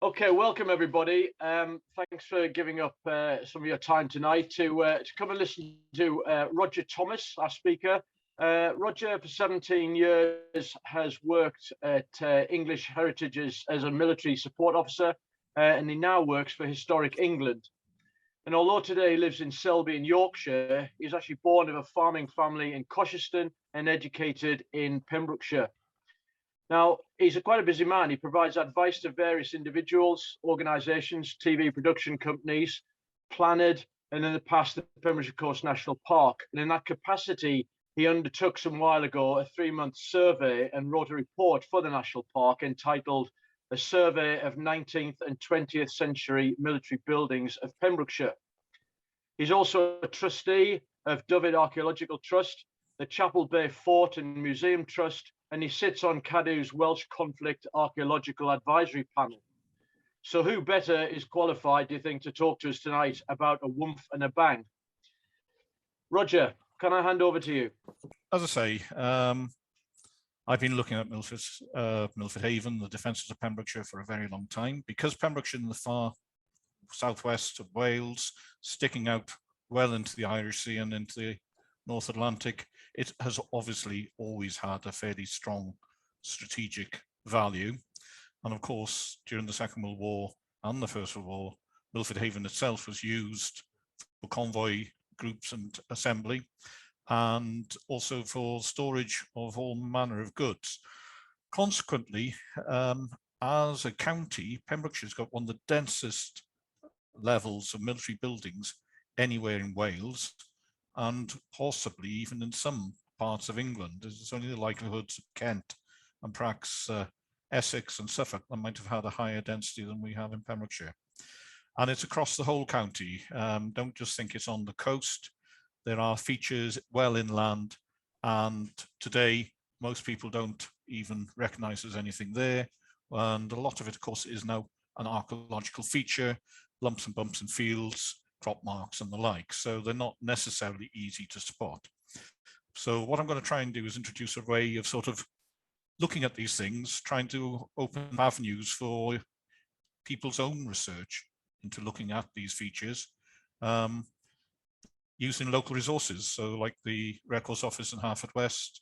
Okay, welcome everybody. Thanks for giving up some of your time tonight to come and listen to Roger Thomas, our speaker. Roger, for 17 years, has worked at English Heritages as a military support officer, and he now works for Historic England. And although today he lives in Selby in Yorkshire, he's actually born of a farming family in Colchester and educated in Pembrokeshire. Now, he's quite a busy man. He provides advice to various individuals, organisations, TV production companies, Planet, and in the past, the Pembrokeshire Coast National Park. And in that capacity, he undertook some while ago a 3-month survey and wrote a report for the National Park entitled A Survey of 19th and 20th Century Military Buildings of Pembrokeshire. He's also a trustee of Dyfed Archaeological Trust, the Chapel Bay Fort and Museum Trust, and he sits on Cadw's Welsh Conflict Archaeological Advisory Panel. So who better is qualified, do you think, to talk to us tonight about a Woomph and a bang? Roger, can I hand over to you? As I say, I've been looking at Milford Haven, the defences of Pembrokeshire, for a very long time, because Pembrokeshire in the far southwest of Wales, sticking out well into the Irish Sea and into the North Atlantic, it has obviously always had a fairly strong strategic value. And of course, during the Second World War and the First World War, Milford Haven itself was used for convoy groups and assembly, and also for storage of all manner of goods. Consequently, as a county, Pembrokeshire's got one of the densest levels of military buildings anywhere in Wales, and possibly even in some parts of England. There's only the likelihoods of Kent and perhaps Essex and Suffolk that might have had a higher density than we have in Pembrokeshire. And it's across the whole county. Don't just think it's on the coast. There are features well inland, and today most people don't even recognise there's anything there. And a lot of it, of course, is now an archaeological feature, lumps and bumps and fields, crop marks and the like, so they're not necessarily easy to spot. So what I'm going to try and do is introduce a way of sort of looking at these things, trying to open avenues for people's own research into looking at these features, using local resources, so like the Records Office in Haverfordwest,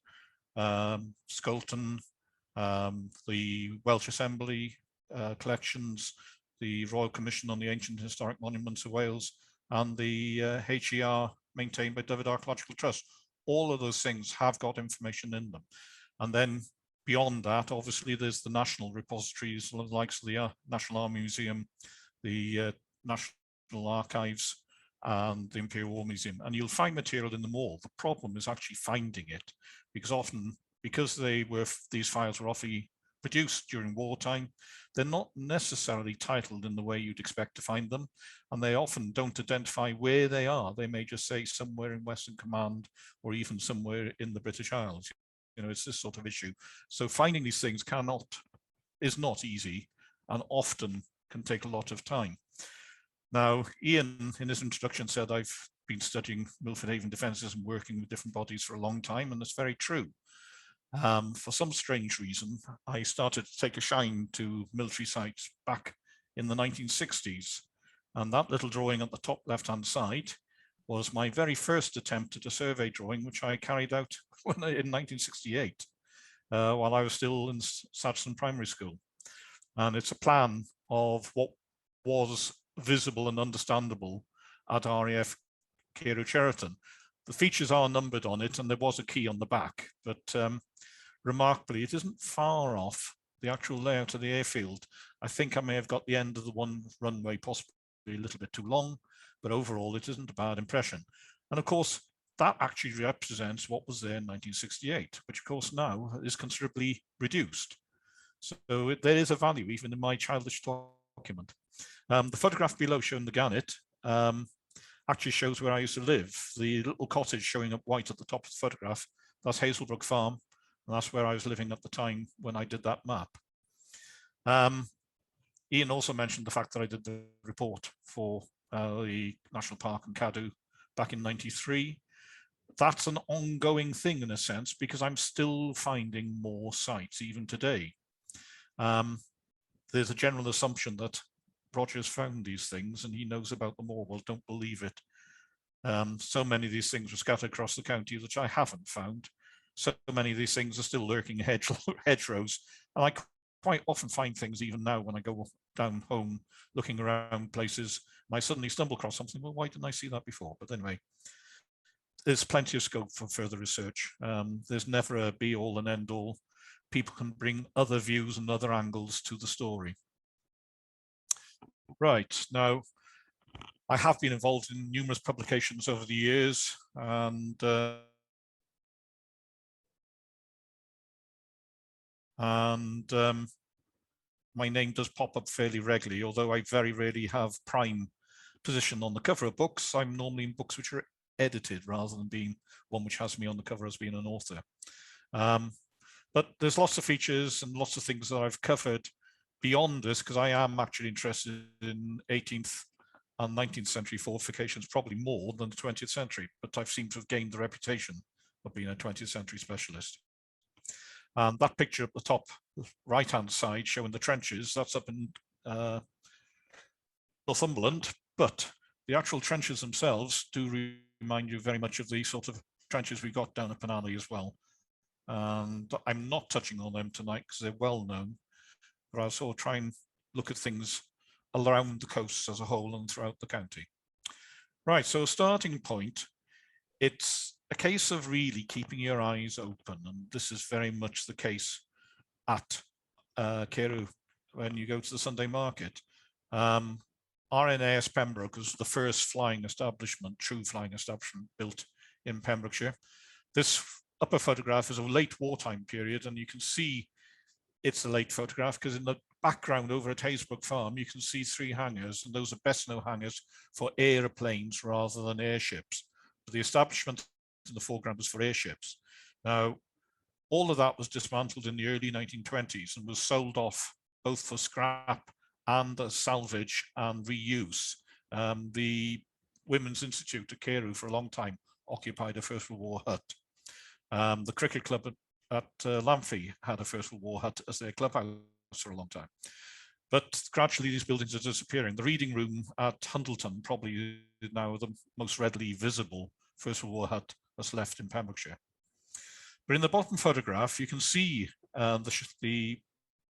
Skulton, the Welsh Assembly collections, the Royal Commission on the Ancient and Historic Monuments of Wales, and the HER maintained by Dyfed Archaeological Trust. All of those things have got information in them. And then beyond that, obviously, there's the national repositories, the likes of the National Army Museum, the National Archives, and the Imperial War Museum. And you'll find material in them all. The problem is actually finding it, because often, because these files were often produced during wartime, they're not necessarily titled in the way you'd expect to find them, and they often don't identify where they are. They may just say somewhere in Western Command or even somewhere in the British Isles. You know, it's this sort of issue. So finding these things is not easy, and often can take a lot of time. Now, Ian, in his introduction, said I've been studying Milford Haven defences and working with different bodies for a long time, and that's very true. For some strange reason, I started to take a shine to military sites back in the 1960s. And that little drawing at the top left-hand side was my very first attempt at a survey drawing, which I carried out in 1968, while I was still in Saxon Primary School. And it's a plan of what was visible and understandable at RAF Cairo Cheriton. The features are numbered on it, and there was a key on the back, but remarkably, it isn't far off the actual layout of the airfield. I think I may have got the end of the one runway possibly a little bit too long, but overall it isn't a bad impression. And of course, that actually represents what was there in 1968, which of course now is considerably reduced. So there is a value even in my childish document. The photograph below showing the garnet actually shows where I used to live. The little cottage showing up white at the top of the photograph, that's Hazelbrook Farm. And that's where I was living at the time when I did that map. Ian also mentioned the fact that I did the report for the National Park and Cadw back in '93. That's an ongoing thing in a sense, because I'm still finding more sites even today. there's a general assumption that Roger's found these things and he knows about them all. Well, don't believe it. So many of these things were scattered across the county, which I haven't found. So many of these things are still lurking hedgerows. And I quite often find things even now when I go down home looking around places, and I suddenly stumble across something. Well, why didn't I see that before? But anyway, there's plenty of scope for further research. There's never a be all and end all. People can bring other views and other angles to the story. Right, now, I have been involved in numerous publications over the years, and my name does pop up fairly regularly, although I very rarely have prime position on the cover of books. I'm normally in books which are edited rather than being one which has me on the cover as being an author. But there's lots of features and lots of things that I've covered beyond this, because I am actually interested in 18th and 19th century fortifications, probably more than the 20th century, but I've seemed to have gained the reputation of being a 20th century specialist. And that picture at the top right-hand side showing the trenches, that's up in Northumberland, but the actual trenches themselves do remind you very much of the sort of trenches we got down at Penally as well. And I'm not touching on them tonight because they're well known, but I'll sort of try and look at things around the coasts as a whole and throughout the county. Right, so starting point, it's a case of really keeping your eyes open, and this is very much the case at Carew when you go to the Sunday market. RNAS Pembroke was the first flying establishment, true flying establishment built in Pembrokeshire. This upper photograph is a late wartime period, and you can see it's a late photograph because in the background over at Haysbrook Farm, you can see 3 hangars, and those are best known hangars for aeroplanes rather than airships. But the establishment in the foreground was for airships. Now, all of that was dismantled in the early 1920s and was sold off both for scrap and as salvage and reuse. The Women's Institute at Carew for a long time occupied a First World War hut. The cricket club at Lamphey had a First World War hut as their clubhouse for a long time. But gradually these buildings are disappearing. The reading room at Hundleton probably is now the most readily visible First World War hut that's left in Pembrokeshire. But in the bottom photograph, you can see the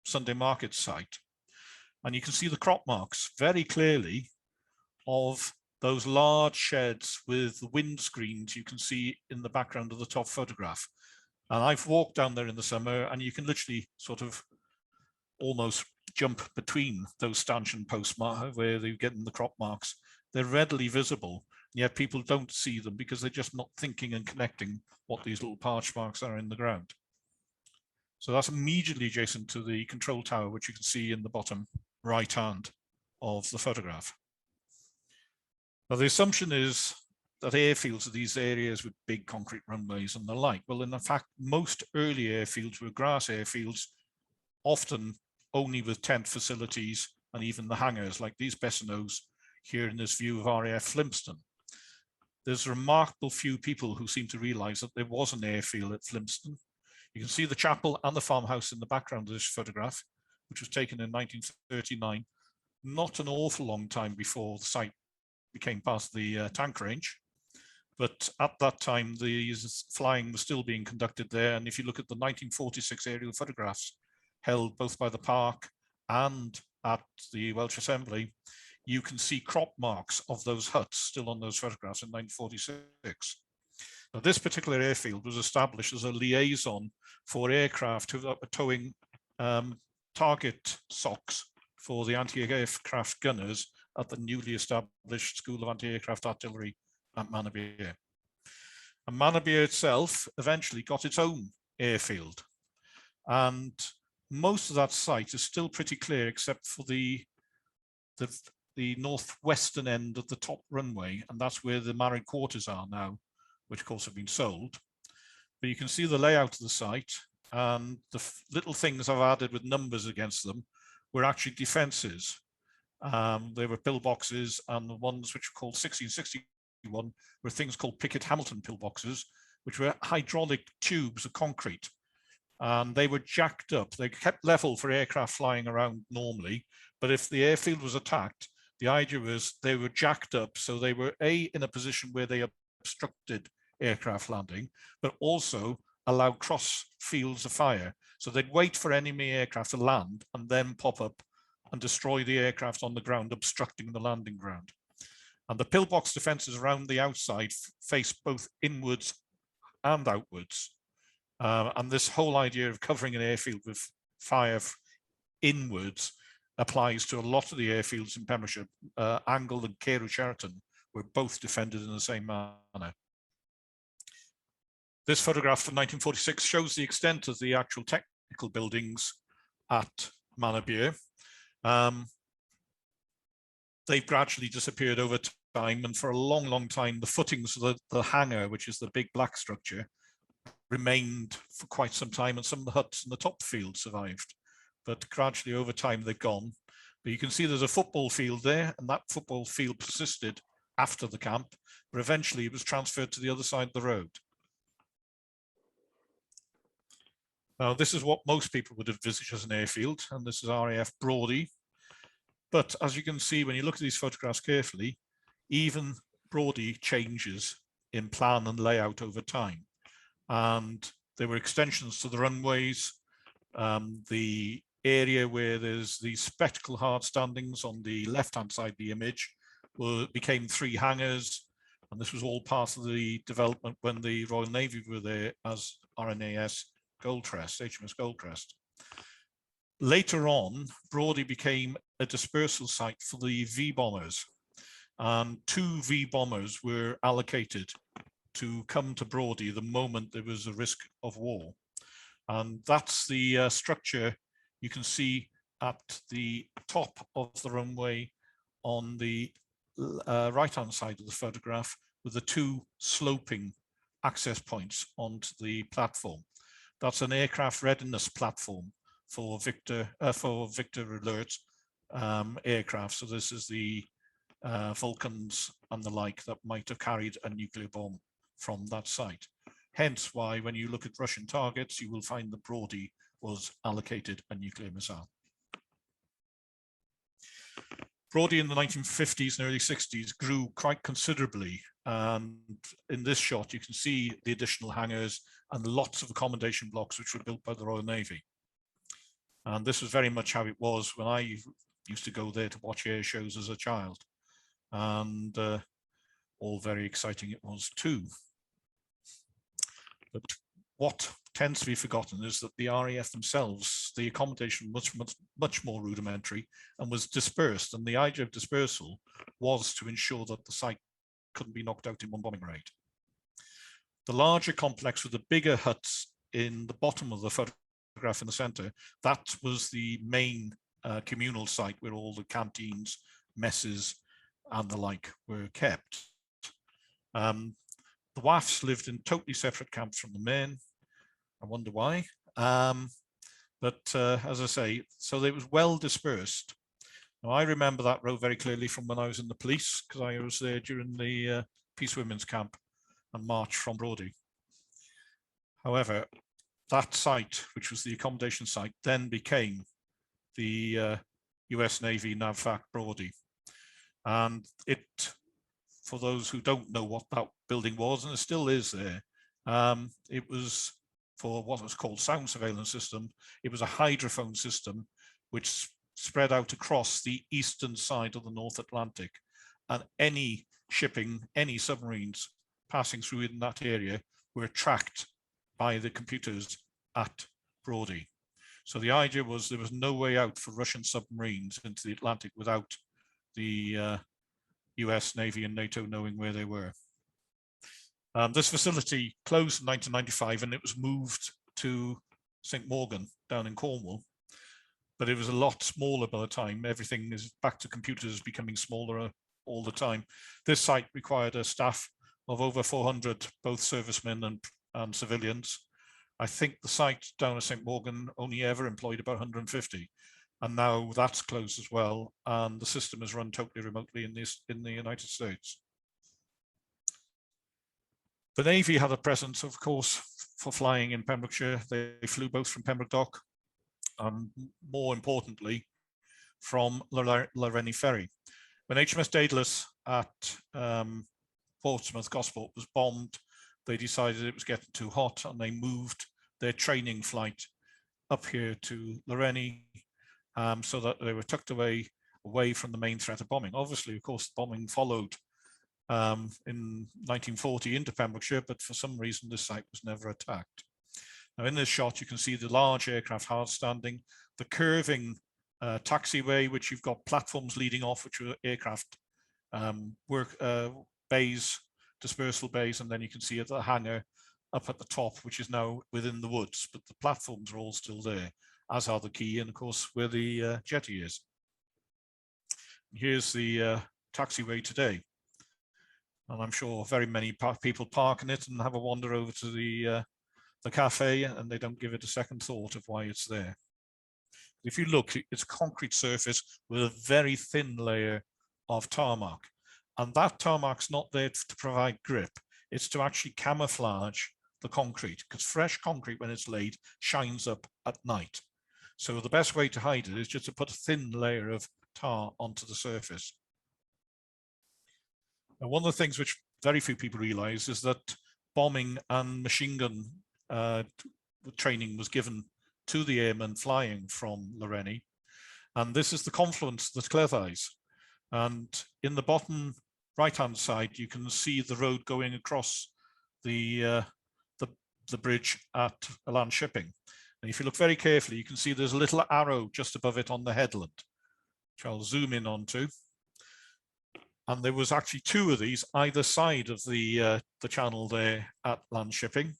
Sunday market site, and you can see the crop marks very clearly of those large sheds with the windscreens you can see in the background of the top photograph. And I've walked down there in the summer, and you can literally sort of almost jump between those stanchion post marks where they're getting the crop marks. They're readily visible, yet people don't see them because they're just not thinking and connecting what these little parch marks are in the ground. So that's immediately adjacent to the control tower, which you can see in the bottom right hand of the photograph. Now, the assumption is that airfields are these areas with big concrete runways and the like. Well, in fact, most early airfields were grass airfields, often only with tent facilities and even the hangars, like these Bessinos here in this view of RAF Flimston. There's a remarkable few people who seem to realise that there was an airfield at Flimston. You can see the chapel and the farmhouse in the background of this photograph, which was taken in 1939, not an awful long time before the site became part of the tank range. But at that time, the flying was still being conducted there. And if you look at the 1946 aerial photographs held both by the park and at the Welsh Assembly, you can see crop marks of those huts still on those photographs in 1946. Now, this particular airfield was established as a liaison for aircraft who were towing target socks for the anti-aircraft gunners at the newly established School of Anti-Aircraft Artillery at Manorbier. And Manorbier itself eventually got its own airfield. And most of that site is still pretty clear, except for the northwestern end of the top runway, and that's where the married quarters are now, which of course have been sold. But you can see the layout of the site, and the little things I've added with numbers against them were actually defences. They were pillboxes, and the ones which were called 1661 were things called Pickett-Hamilton pillboxes, which were hydraulic tubes of concrete. and they were jacked up. They kept level for aircraft flying around normally, but if the airfield was attacked, the idea was they were jacked up, so they were in a position where they obstructed aircraft landing, but also allowed cross fields of fire. So they'd wait for enemy aircraft to land and then pop up and destroy the aircraft on the ground, obstructing the landing ground. And the pillbox defences around the outside face both inwards and outwards. And this whole idea of covering an airfield with fire inwards applies to a lot of the airfields in Pembrokeshire. Angle and Carew Sheraton were both defended in the same manner. This photograph from 1946 shows the extent of the actual technical buildings at Manorbier. They've gradually disappeared over time, and for a long, long time, the footings of the hangar, which is the big black structure, remained for quite some time, and some of the huts in the top field survived. But gradually over time, they've gone. But you can see there's a football field there, and that football field persisted after the camp, but eventually it was transferred to the other side of the road. Now, this is what most people would envisage as an airfield, and this is RAF Brodie. But as you can see, when you look at these photographs carefully, even Brodie changes in plan and layout over time. And there were extensions to the runways. The area where there's these spectacle hard standings on the left-hand side of the image became 3 hangars. And this was all part of the development when the Royal Navy were there as RNAS Goldcrest, HMS Goldcrest. Later on, Brodie became a dispersal site for the V-bombers. And 2 V-bombers were allocated to come to Brodie the moment there was a risk of war. And that's the structure you can see at the top of the runway on the right-hand side of the photograph, with the 2 sloping access points onto the platform. That's an aircraft readiness platform for Victor Alert aircraft. So this is the Vulcans and the like that might have carried a nuclear bomb from that site. Hence why when you look at Russian targets, you will find that Brodie was allocated a nuclear missile. Brodie in the 1950s and early 60s grew quite considerably. And in this shot, you can see the additional hangars and lots of accommodation blocks which were built by the Royal Navy. And this was very much how it was when I used to go there to watch air shows as a child. And all very exciting it was too. But what tends to be forgotten is that the RAF themselves, the accommodation was much more rudimentary and was dispersed. And the idea of dispersal was to ensure that the site couldn't be knocked out in one bombing raid. The larger complex with the bigger huts in the bottom of the photograph in the center, that was the main communal site where all the canteens, messes, and the like were kept. The WAFs lived in totally separate camps from the men. I wonder why. But as I say, so it was well dispersed. Now, I remember that road very clearly from when I was in the police, because I was there during the Peace Women's Camp and march from Brodie. However, that site, which was the accommodation site, then became the US Navy NAVFAC Brodie. And it, for those who don't know what that building was, and it still is there, it was for what was called sound surveillance system. It was a hydrophone system which spread out across the eastern side of the North Atlantic, and any shipping, any submarines passing through in that area were tracked by the computers at Brodie. So the idea was there was no way out for Russian submarines into the Atlantic without the US Navy and NATO knowing where they were. This facility closed in 1995 and it was moved to St. Morgan down in Cornwall, but it was a lot smaller by the time. Everything is back to computers becoming smaller all the time. This site required a staff of over 400, both servicemen and civilians. I think the site down at St. Morgan only ever employed about 150, and now that's closed as well, and the system is run totally remotely in the United States. The Navy had a presence, of course, for flying in Pembrokeshire. They flew both from Pembroke Dock and, more importantly, from Llanrhenni Ferry. When HMS Daedalus at Portsmouth Gosport was bombed, they decided it was getting too hot and they moved their training flight up here to Llanrhenni, so that they were tucked away from the main threat of bombing. Obviously, of course, bombing followed in 1940 into Pembrokeshire, but for some reason this site was never attacked. Now in this shot you can see the large aircraft hard standing, the curving taxiway, which you've got platforms leading off, which are aircraft bays, dispersal bays, and then you can see the hangar up at the top, which is now within the woods, but the platforms are all still there, as are the quay and of course where the jetty is. Here's the taxiway today, and I'm sure very many people park in it and have a wander over to the cafe, and they don't give it a second thought of why it's there. If you look, it's a concrete surface with a very thin layer of tarmac, and that tarmac's not there to provide grip, it's to actually camouflage the concrete, because fresh concrete, when it's laid, shines up at night. So the best way to hide it is just to put a thin layer of tar onto the surface. Now, one of the things which very few people realize is that bombing and machine gun training was given to the airmen flying from Llanrhenni, and this is the confluence of the Cleddau. And in the bottom right-hand side, you can see the road going across the bridge at Land Shipping. And if you look very carefully, you can see there's a little arrow just above it on the headland, which I'll zoom in onto. And there was actually two of these either side of the channel there at Land Shipping.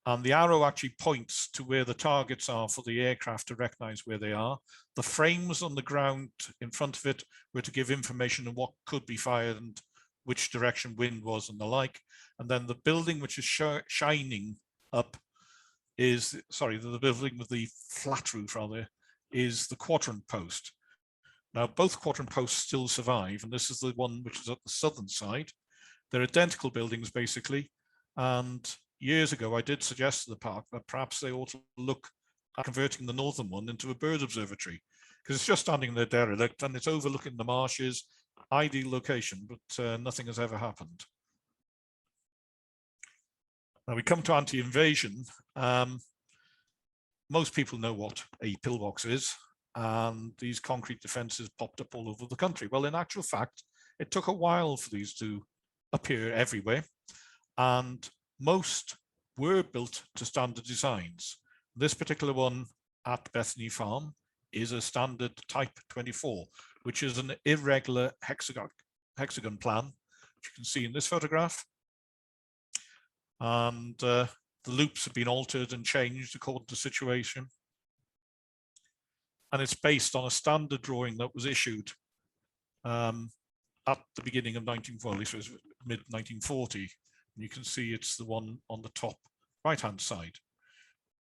And the arrow actually points to where the targets are for the aircraft to recognize where they are. The frames on the ground in front of it were to give information on what could be fired and which direction wind was and the like. And then the building which is shining up is, sorry, the building with the flat roof rather, is the quadrant post. Now both quadrant posts still survive, and this is the one which is at the southern side. They're identical buildings basically, and years ago I did suggest to the park that perhaps they ought to look at converting the northern one into a bird observatory, because it's just standing there derelict and it's overlooking the marshes, ideal location, but nothing has ever happened. Now we come to anti-invasion. Most people know what a pillbox is, and these concrete defences popped up all over the country. Well, in actual fact, it took a while for these to appear everywhere, and most were built to standard designs. This particular one at Bethany Farm is a standard type 24, which is an irregular hexagon plan, which you can see in this photograph. And the loops have been altered and changed according to situation. And it's based on a standard drawing that was issued at the beginning of mid-1940. And you can see it's the one on the top right-hand side.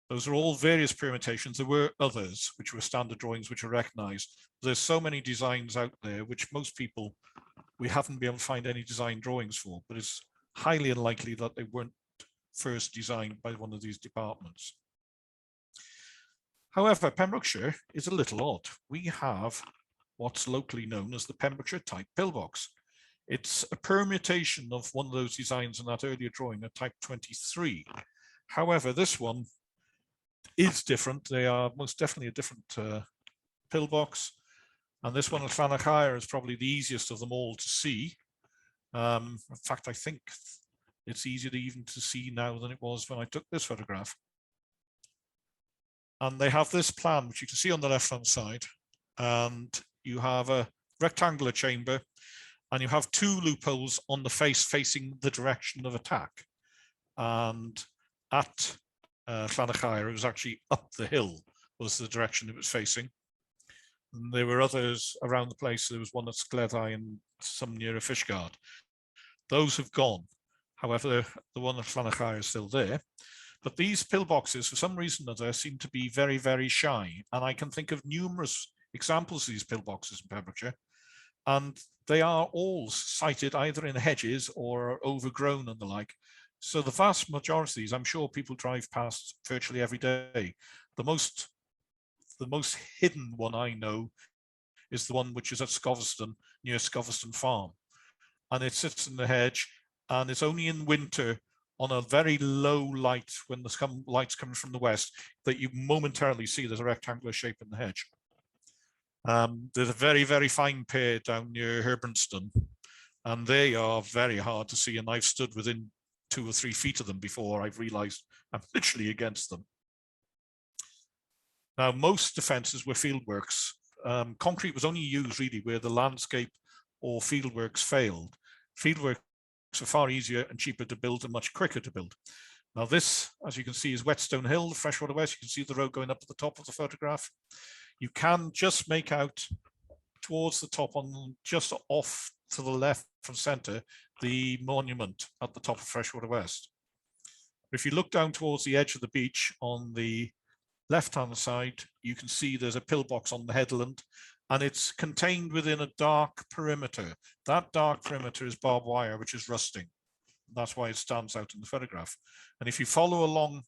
Those are all various permutations. There were others which were standard drawings which are recognized. There's so many designs out there which most people, we haven't been able to find any design drawings for, but it's highly unlikely that they weren't first designed by one of these departments. However, Pembrokeshire is a little odd. We have what's locally known as the Pembrokeshire type pillbox. It's a permutation of one of those designs in that earlier drawing, a type 23. However, this one is different. They are most definitely a different pillbox. And this one at Llanrhenni is probably the easiest of them all to see. In fact, I think it's easier even to see now than it was when I took this photograph. And they have this plan, which you can see on the left-hand side. And you have a rectangular chamber, and you have two loopholes on the face facing the direction of attack. And at Llanrhenni, it was actually up the hill was the direction it was facing. And there were others around the place. There was one at Cleddau and some near a Fishguard. Those have gone. However, the one at Llanrhenni is still there. But these pillboxes, for some reason or other, seem to be very, very shy. And I can think of numerous examples of these pillboxes in Pembrokeshire. And they are all sited either in hedges or overgrown and the like. So the vast majority of these, I'm sure people drive past virtually every day. The most hidden one I know is the one which is at Scoveston, near Scoveston Farm. And it sits in the hedge, and it's only in winter on a very low light, when the light's coming from the west, that you momentarily see there's a rectangular shape in the hedge. There's a very, very fine pair down near Herbernston, and they are very hard to see, and I've stood within 2 or 3 feet of them before I've realized I'm literally against them. Now, most defences were fieldworks. Concrete was only used really where the landscape or fieldworks failed. Fieldworks are far easier and cheaper to build and much quicker to build. Now this, as you can see, is Whetstone Hill, Freshwater West. You can see the road going up at the top of the photograph. You can just make out towards the top, on just off to the left from centre, the monument at the top of Freshwater West. If you look down towards the edge of the beach on the left-hand side, you can see there's a pillbox on the headland, and it's contained within a dark perimeter. That dark perimeter is barbed wire, which is rusting. That's why it stands out in the photograph. And if you follow along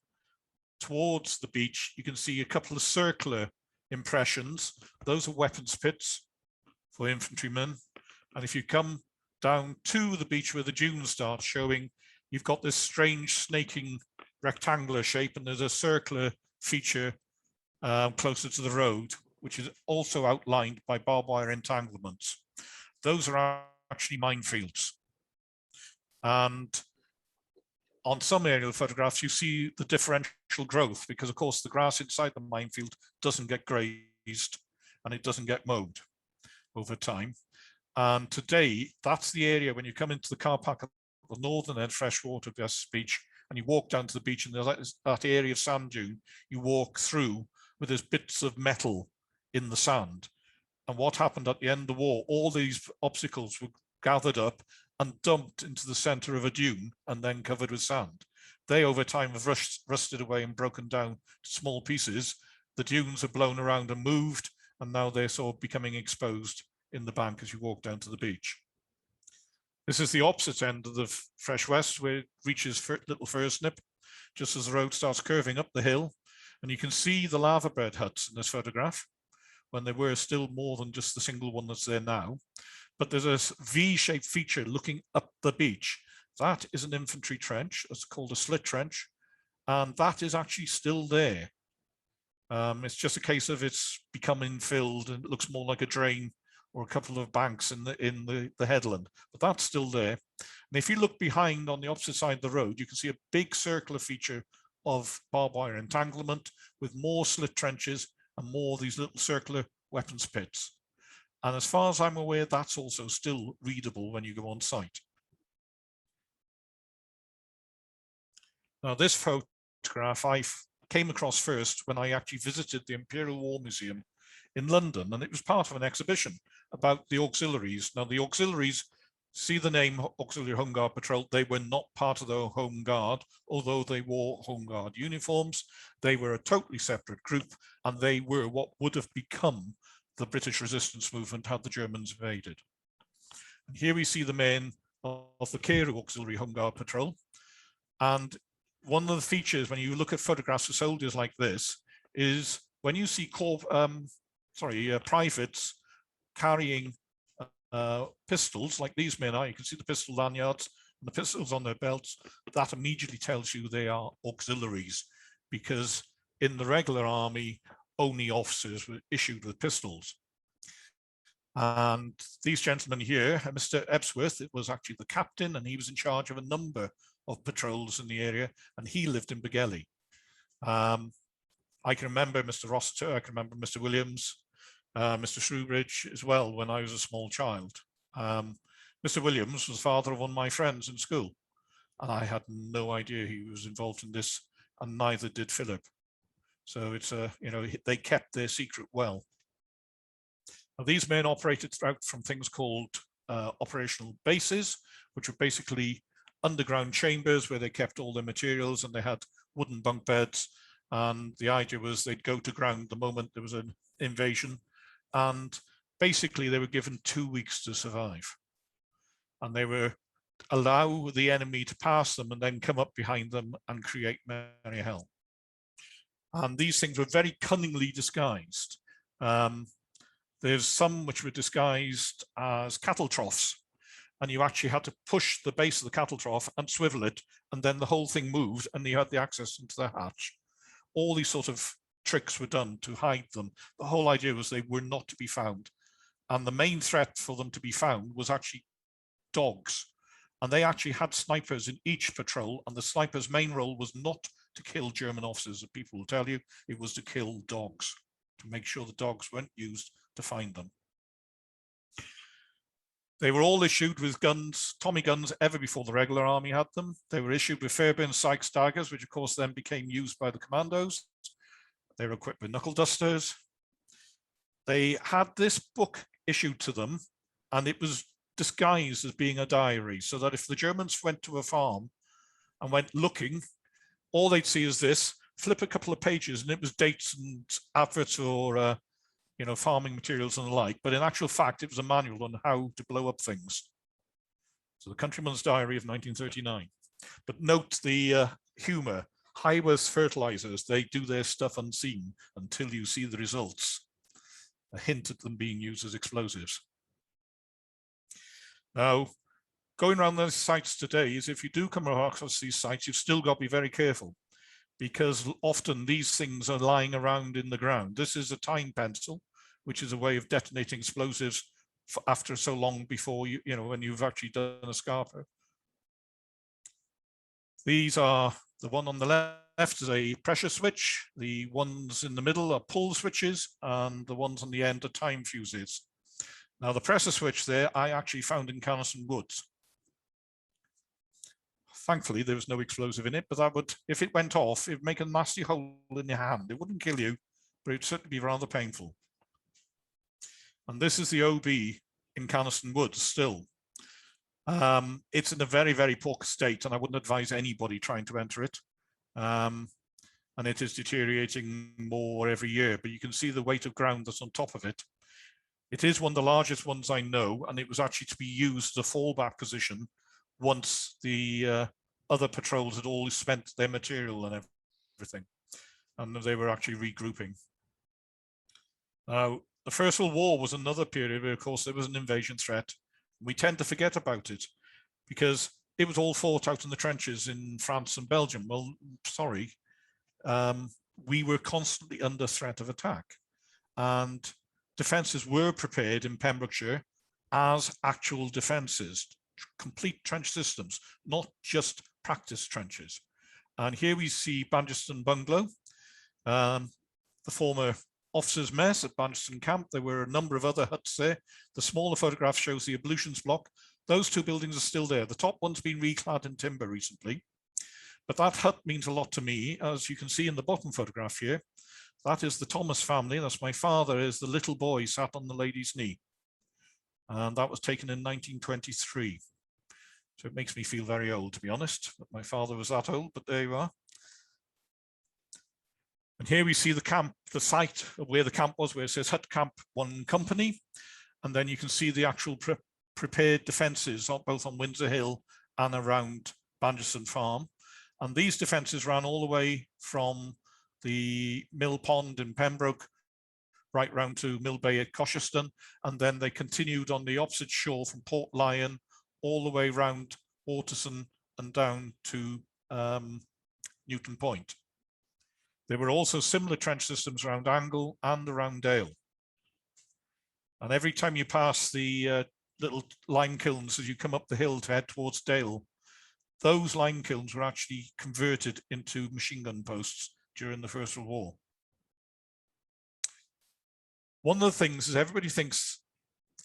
towards the beach, you can see a couple of circular impressions. Those are weapons pits for infantrymen. And if you come down to the beach where the dunes start showing, you've got this strange snaking rectangular shape, and there's a circular feature closer to the road, which is also outlined by barbed wire entanglements. Those are actually minefields. And on some aerial photographs, you see the differential growth, because of course the grass inside the minefield doesn't get grazed and it doesn't get mowed over time. And today, that's the area when you come into the car park at the northern end, Freshwater West Beach, and you walk down to the beach, and there's that area of sand dune you walk through, where there's bits of metal in the sand. And what happened at the end of the war, all these obstacles were gathered up and dumped into the center of a dune and then covered with sand. They over time have rusted away and broken down to small pieces. The dunes are blown around and moved, and now they're sort of becoming exposed in the bank as you walk down to the beach. This is the opposite end of the Fresh West, where it reaches Little Fursnip, just as the road starts curving up the hill. And you can see the lava bed huts in this photograph, when there were still more than just the single one that's there now. But there's a V-shaped feature looking up the beach. That is an infantry trench. It's called a slit trench, and that is actually still there. It's just a case of it's becoming filled, and it looks more like a drain or a couple of banks in the headland, but that's still there. And if you look behind on the opposite side of the road, you can see a big circular feature of barbed wire entanglement with more slit trenches and more of these little circular weapons pits. And as far as I'm aware, that's also still readable when you go on site. Now, this photograph I came across first when I actually visited the Imperial War Museum in London, and it was part of an exhibition about the auxiliaries. Now, the auxiliaries, see the name Auxiliary Home Guard Patrol, they were not part of the Home Guard, although they wore Home Guard uniforms. They were a totally separate group, and they were what would have become the British resistance movement had the Germans invaded. And here we see the men of the Carew Auxiliary Home Guard Patrol. And one of the features when you look at photographs of soldiers like this is when you see privates carrying pistols like these men are, you can see the pistol lanyards and the pistols on their belts. That immediately tells you they are auxiliaries, because in the regular army, only officers were issued with pistols. And these gentlemen here, Mr. Ebsworth, it was actually the captain, and he was in charge of a number of patrols in the area, and he lived in Begelly. I can remember Mr. Rossiter, I can remember Mr. Williams, Mr. Shrewbridge as well when I was a small child. Mr. Williams was the father of one of my friends in school, and I had no idea he was involved in this, and neither did Philip. So it's they kept their secret well. Now, these men operated throughout from things called operational bases, which were basically underground chambers where they kept all their materials, and they had wooden bunk beds. And the idea was they'd go to ground the moment there was an invasion. And basically they were given 2 weeks to survive. And they were allow the enemy to pass them and then come up behind them and create merry hell. And these things were very cunningly disguised. There's some which were disguised as cattle troughs, and you actually had to push the base of the cattle trough and swivel it, and then the whole thing moved and you had the access into the hatch. All these sort of tricks were done to hide them. The whole idea was they were not to be found. And the main threat for them to be found was actually dogs. And they actually had snipers in each patrol, and the sniper's main role was not to kill German officers, as people will tell you, it was to kill dogs, to make sure the dogs weren't used to find them. They were all issued with guns, Tommy guns, ever before the regular army had them. They were issued with Fairbairn Sykes daggers, which of course then became used by the commandos. They were equipped with knuckle dusters. They had this book issued to them, and it was disguised as being a diary, so that if the Germans went to a farm and went looking, all they'd see is this, flip a couple of pages, and it was dates and adverts or you know, farming materials and the like, but in actual fact, it was a manual on how to blow up things. So the Countryman's Diary of 1939. But note the humor. High-worth fertilizers, they do their stuff unseen until you see the results. A hint at them being used as explosives. Now, going around those sites today is if you do come across these sites, you've still got to be very careful, because often these things are lying around in the ground. This is a time pencil, which is a way of detonating explosives after so long before you know, when you've actually done a scarper. These are, the one on the left is a pressure switch. The ones in the middle are pull switches, and the ones on the end are time fuses. Now the pressure switch there, I actually found in Canaston Woods. Thankfully, there was no explosive in it, but that would, if it went off, it'd make a nasty hole in your hand. It wouldn't kill you, but it'd certainly be rather painful. And this is the OB in Canaston Woods still. It's in a very, very poor state, and I wouldn't advise anybody trying to enter it. And it is deteriorating more every year, but you can see the weight of ground that's on top of it. It is one of the largest ones I know, and it was actually to be used as a fallback position once the other patrols had all spent their material and everything, and they were actually regrouping. Now, the First World War was another period where, of course, there was an invasion threat. We tend to forget about it because it was all fought out in the trenches in France and Belgium. Well, sorry, we were constantly under threat of attack, and defences were prepared in Pembrokeshire as actual defences, complete trench systems, not just practice trenches. And here we see Bangerston Bungalow, the former officers' mess at Bangerston Camp. There were a number of other huts there. The smaller photograph shows the ablutions block. Those two buildings are still there. The top one's been reclad in timber recently, but that hut means a lot to me. As you can see in the bottom photograph here, that is the Thomas family. That's my father, is the little boy sat on the lady's knee. And that was taken in 1923. So it makes me feel very old, to be honest, but my father was that old, but there you are. And here we see the camp, the site of where the camp was, where it says Hut Camp 1 Company. And then you can see the actual prepared defences, both on Windsor Hill and around Bangerston Farm. And these defences ran all the way from the Mill Pond in Pembroke, right round to Mill Bay at Cosheston. And then they continued on the opposite shore from Port Lion all the way round Waterson and down to Newton Point. There were also similar trench systems around Angle and around Dale. And every time you pass the little lime kilns as you come up the hill to head towards Dale, those lime kilns were actually converted into machine gun posts during the First World War. One of the things is everybody thinks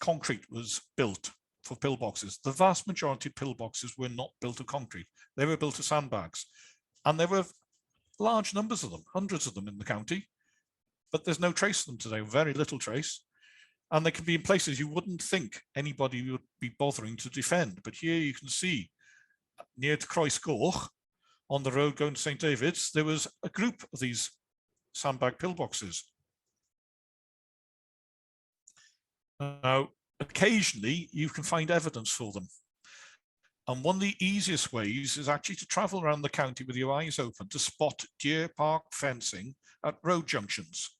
concrete was built for pillboxes. The vast majority of pillboxes were not built of concrete. They were built of sandbags. And there were large numbers of them, hundreds of them in the county, but there's no trace of them today, very little trace. And they can be in places you wouldn't think anybody would be bothering to defend. But here you can see near to Croesgoch, on the road going to St. David's, there was a group of these sandbag pillboxes. Now, occasionally you can find evidence for them. And one of the easiest ways is actually to travel around the county with your eyes open to spot deer park fencing at road junctions.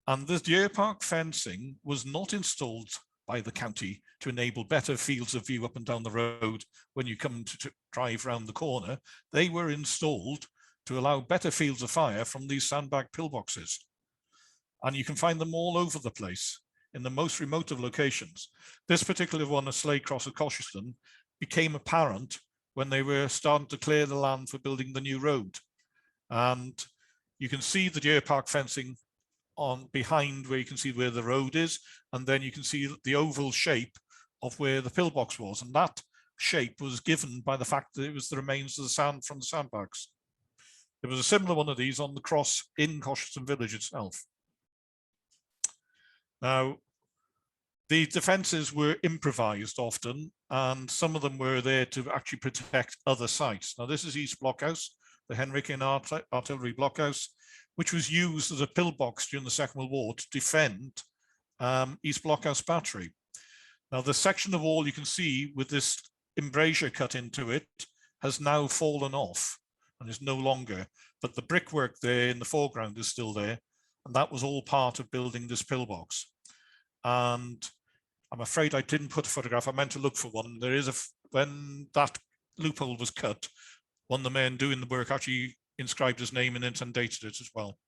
And the deer park fencing was not installed by the county to enable better fields of view up and down the road when you come to drive round the corner. They were installed to allow better fields of fire from these sandbag pillboxes. And you can find them all over the place in the most remote of locations. This particular one, a Slade Cross at Colchester, became apparent when they were starting to clear the land for building the new road. And you can see the deer park fencing on behind where you can see where the road is, and then you can see the oval shape of where the pillbox was. And that shape was given by the fact that it was the remains of the sand from the sandbags. There was a similar one of these on the cross in Colchester village itself. Now, the defences were improvised often, and some of them were there to actually protect other sites. Now, this is East Blockhouse, the Henrikian artillery blockhouse, which was used as a pillbox during the Second World War to defend East Blockhouse Battery. Now, the section of wall you can see with this embrasure cut into it has now fallen off and is no longer, but the brickwork there in the foreground is still there, and that was all part of building this pillbox. And I'm afraid I didn't put a photograph. I meant to look for one. There is when that loophole was cut, one of the men doing the work actually inscribed his name in it and dated it as well.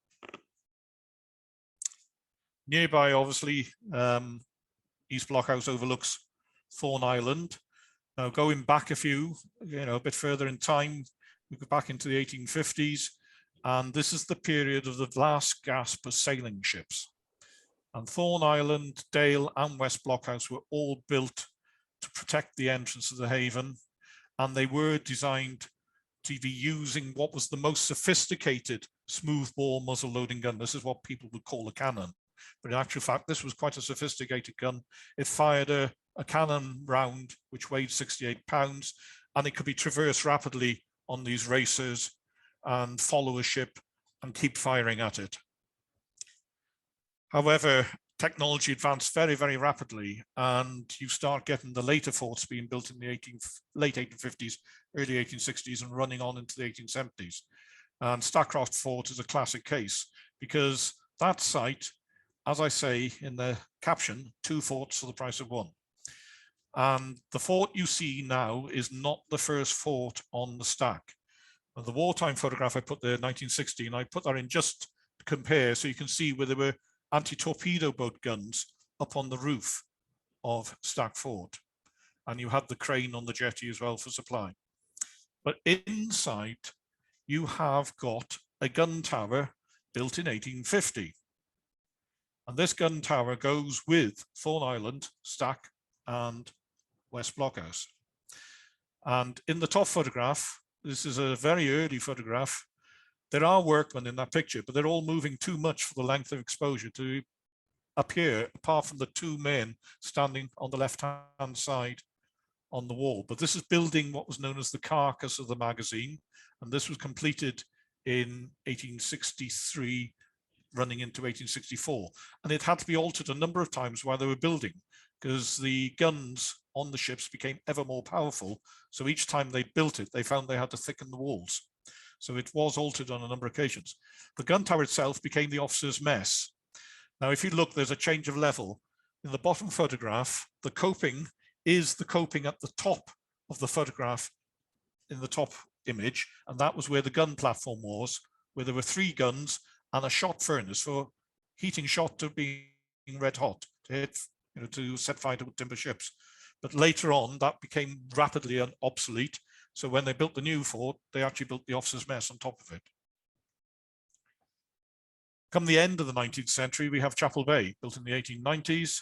Nearby, obviously, East Blockhouse overlooks Thorn Island. Now, going back a bit further in time, we go back into the 1850s, and this is the period of the last gasp of sailing ships. And Thorn Island, Dale, and West Blockhouse were all built to protect the entrance of the haven, and they were designed to be using what was the most sophisticated smoothbore muzzle loading gun. This is what people would call a cannon, but in actual fact, this was quite a sophisticated gun. It fired a cannon round which weighed 68 pounds, and it could be traversed rapidly on these racers and follow a ship and keep firing at it. However, technology advanced very, very rapidly, and you start getting the later forts being built in the late 1850s, early 1860s, and running on into the 1870s. And Stackcroft Fort is a classic case, because that site, as I say in the caption, 2 forts for the price of 1. And the fort you see now is not the first fort on the stack. And the wartime photograph I put there, 1960, and I put that in just to compare, so you can see where there were anti-torpedo boat guns up on the roof of Stack Fort. And you had the crane on the jetty as well for supply. But inside, you have got a gun tower built in 1850. And this gun tower goes with Thorn Island, Stack, and West Blockhouse. And in the top photograph, this is a very early photograph, there are workmen in that picture, but they're all moving too much for the length of exposure to appear, apart from the 2 men standing on the left-hand side on the wall. But this is building what was known as the carcass of the magazine, and this was completed in 1863, running into 1864. And it had to be altered a number of times while they were building, because the guns on the ships became ever more powerful. So each time they built it, they found they had to thicken the walls. So it was altered on a number of occasions. The gun tower itself became the officer's mess. Now, if you look, there's a change of level. In the bottom photograph, the coping is the coping at the top of the photograph in the top image, and that was where the gun platform was, where there were 3 guns and a shot furnace for heating shot to being red hot to hit, to set fire to timber ships. But later on, that became rapidly obsolete. So when they built the new fort, they actually built the officer's mess on top of it. Come the end of the 19th century, we have Chapel Bay, built in the 1890s.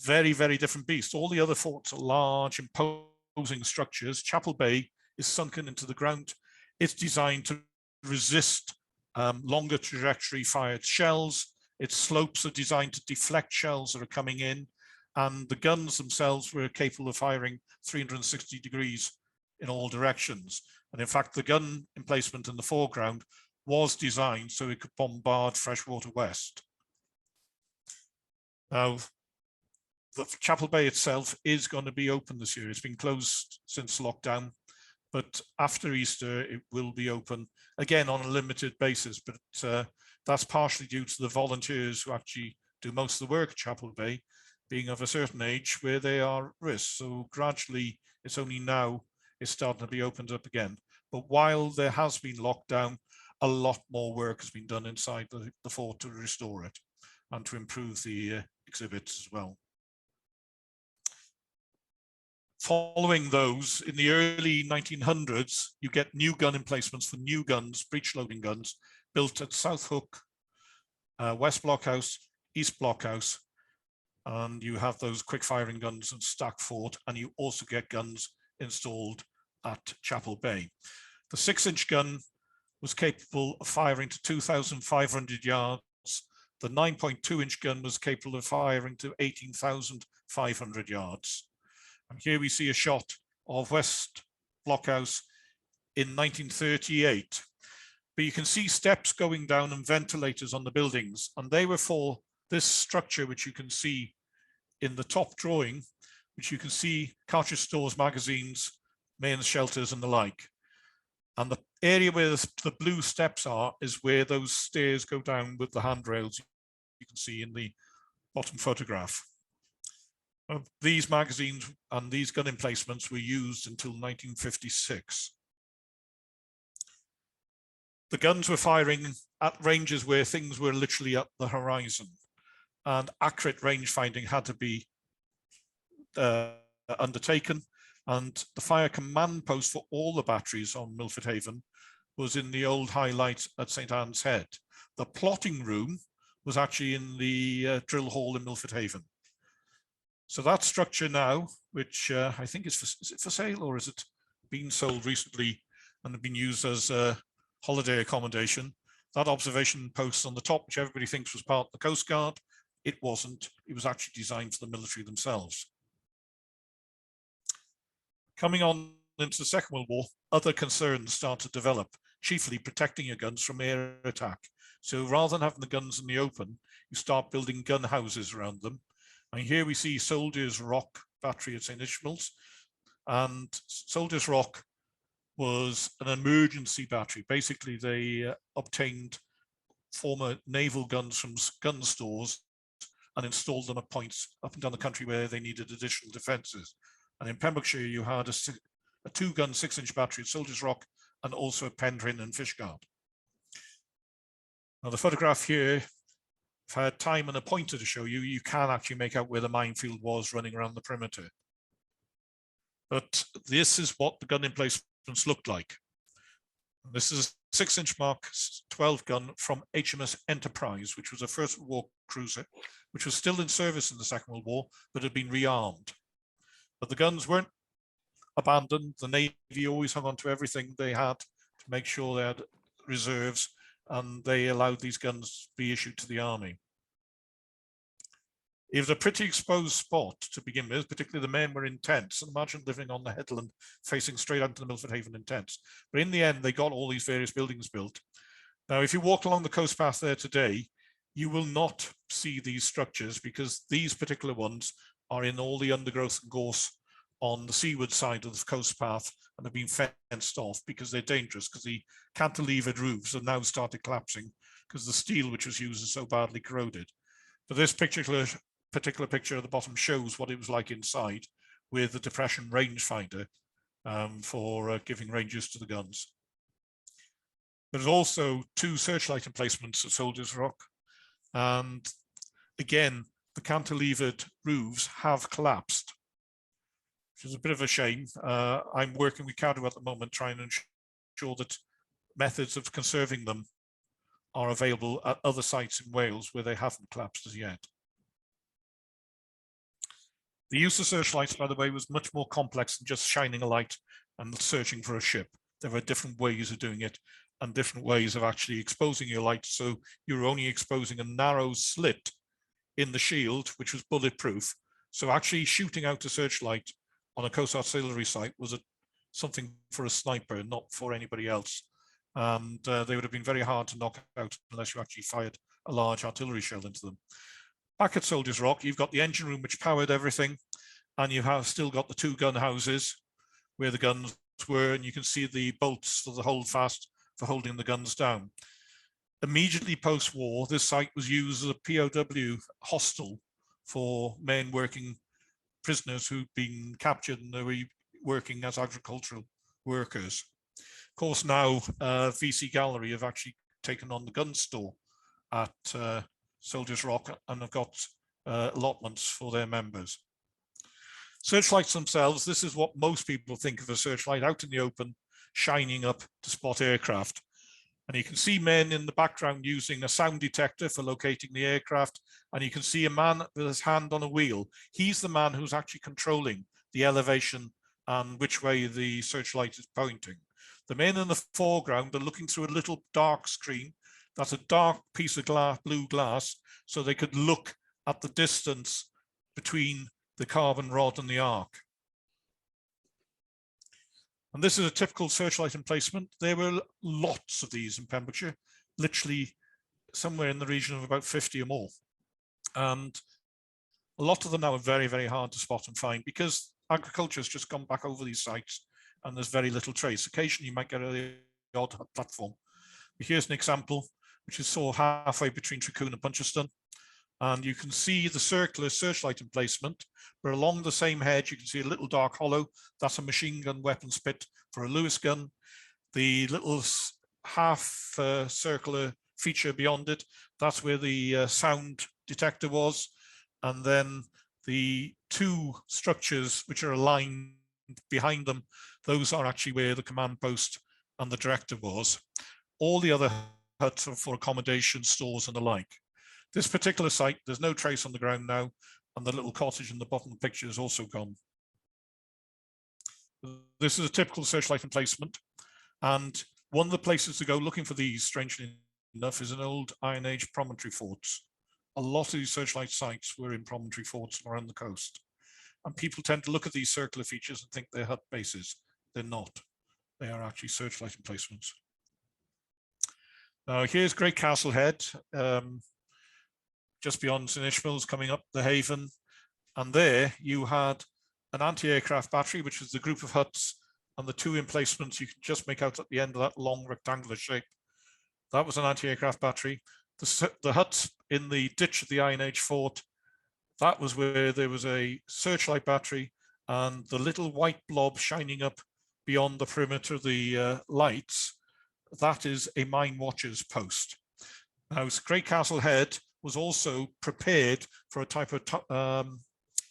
Very, very different beast. All the other forts are large, imposing structures. Chapel Bay is sunken into the ground. It's designed to resist longer trajectory fired shells. Its slopes are designed to deflect shells that are coming in. And the guns themselves were capable of firing 360 degrees in all directions. And in fact, the gun emplacement in the foreground was designed so it could bombard freshwater west. Now, the Chapel Bay itself is going to be open this year. It's been closed since lockdown, but after Easter, it will be open again on a limited basis. But that's partially due to the volunteers who actually do most of the work at Chapel Bay being of a certain age where they are at risk. So gradually, it's only now it's starting to be opened up again. But while there has been lockdown, a lot more work has been done inside the fort to restore it and to improve the exhibits as well. Following those, in the early 1900s, you get new gun emplacements for new guns, breech loading guns, built at South Hook, West Blockhouse, East Blockhouse, and you have those quick firing guns at Stack Fort, and you also get guns installed at Chapel Bay. The 6-inch gun was capable of firing to 2,500 yards. The 9.2-inch gun was capable of firing to 18,500 yards. And here we see a shot of West Blockhouse in 1938. But you can see steps going down and ventilators on the buildings, and they were for this structure, which you can see in the top drawing, which you can see cartridge stores, magazines, mains shelters, and the like. And the area where the blue steps are is where those stairs go down with the handrails you can see in the bottom photograph. These magazines and these gun emplacements were used until 1956. The guns were firing at ranges where things were literally at the horizon, and accurate range finding had to be undertaken. And the fire command post for all the batteries on Milford Haven was in the old High Light at St. Anne's Head. The plotting room was actually in the drill hall in Milford Haven. So that structure now, which I think is it for sale, or is it been sold recently and been used as holiday accommodation? That observation post on the top, which everybody thinks was part of the Coast Guard, it wasn't. It was actually designed for the military themselves. Coming on into the Second World War, other concerns start to develop, chiefly protecting your guns from air attack. So rather than having the guns in the open, you start building gun houses around them. And here we see Soldiers Rock battery at St. Ishmael's. And Soldiers Rock was an emergency battery. Basically, they obtained former naval guns from gun stores and installed them at points up and down the country where they needed additional defences. And in Pembrokeshire, you had a 2-gun 6-inch battery at Soldiers Rock and also at Penrhyn and Fishguard. Now, the photograph here, if I had time and a pointer to show you, you can actually make out where the minefield was running around the perimeter. But this is what the gun emplacements looked like. This is a 6-inch Mark 12 gun from HMS Enterprise, which was a First World War cruiser, which was still in service in the Second World War, but had been rearmed. But the guns weren't abandoned. The Navy always hung on to everything they had to make sure they had reserves, and they allowed these guns to be issued to the Army. It was a pretty exposed spot to begin with, particularly the men were in tents. Imagine living on the headland facing straight out to the Milford Haven in tents. But in the end, they got all these various buildings built. Now, if you walk along the coast path there today, you will not see these structures because these particular ones are in all the undergrowth and gorse on the seaward side of the coast path and have been fenced off because they're dangerous, because the cantilevered roofs have now started collapsing because the steel which was used is so badly corroded. But this particular picture at the bottom shows what it was like inside with the depression rangefinder for giving ranges to the guns. There's also 2 searchlight emplacements at Soldiers Rock. And again, the cantilevered roofs have collapsed, which is a bit of a shame. I'm working with Cadw at the moment, trying to ensure that methods of conserving them are available at other sites in Wales where they haven't collapsed as yet. The use of searchlights, by the way, was much more complex than just shining a light and searching for a ship. There were different ways of doing it and different ways of actually exposing your light. So you're only exposing a narrow slit in the shield, which was bulletproof. So actually shooting out a searchlight on a Coast Artillery site was something for a sniper, not for anybody else. And they would have been very hard to knock out unless you actually fired a large artillery shell into them. Back at Soldiers Rock, you've got the engine room which powered everything, and you have still got the 2 gun houses where the guns were, and you can see the bolts for the holdfast for holding the guns down. Immediately post-war, this site was used as a POW hostel for men working, prisoners who'd been captured and they were working as agricultural workers. Of course, now VC Gallery have actually taken on the gun store at Soldiers Rock and have got allotments for their members. Searchlights themselves, this is what most people think of a searchlight, out in the open, shining up to spot aircraft. And you can see men in the background using a sound detector for locating the aircraft. And you can see a man with his hand on a wheel. He's the man who's actually controlling the elevation and which way the searchlight is pointing. The men in the foreground are looking through a little dark screen. That's a dark piece of glass, blue glass, so they could look at the distance between the carbon rod and the arc. And this is a typical searchlight emplacement. There were lots of these in Pembrokeshire, literally somewhere in the region of about 50 or more. And a lot of them now are very, very hard to spot and find because agriculture has just gone back over these sites and there's very little trace. Occasionally you might get the odd platform. But here's an example, which is sort of halfway between Tricoon and Puncheston. And you can see the circular searchlight emplacement, but along the same hedge, you can see a little dark hollow. That's a machine gun weapon spit for a Lewis gun. The little half circular feature beyond it, that's where the sound detector was. And then the 2 structures which are aligned behind them, those are actually where the command post and the director was. All the other huts are for accommodation, stores and the like. This particular site, there's no trace on the ground now, and the little cottage in the bottom of the picture is also gone. This is a typical searchlight emplacement, and one of the places to go looking for these, strangely enough, is an old Iron Age promontory forts. A lot of these searchlight sites were in promontory forts around the coast, and people tend to look at these circular features and think they're hut bases. They're not. They are actually searchlight emplacements. Now here's Great Castle Head. Just beyond St Ishmael's, coming up the Haven, and there you had an anti-aircraft battery, which was the group of huts and the 2 emplacements you can just make out at the end of that long rectangular shape. That was an anti-aircraft battery. The huts in the ditch of the Iron Age fort, that was where there was a searchlight battery, and the little white blob shining up beyond the perimeter of the lights, that is a mine watcher's post. Now, Great Castle Head was also prepared for a type of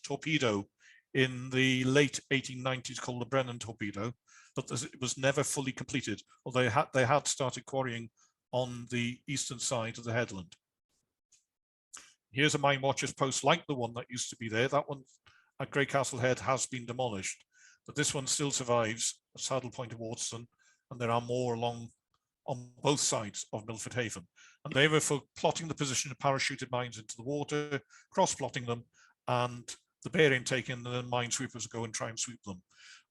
torpedo in the late 1890s called the Brennan torpedo, but it was never fully completed, although they had started quarrying on the eastern side of the headland. Here's a mine watcher's post like the one that used to be there. That one at Great Castle Head has been demolished, but this one still survives at Saddle Point of Waterston, and there are more along on both sides of Milford Haven. And they were for plotting the position of parachuted mines into the water, cross-plotting them, and the bearing taken, and then minesweepers go and try and sweep them.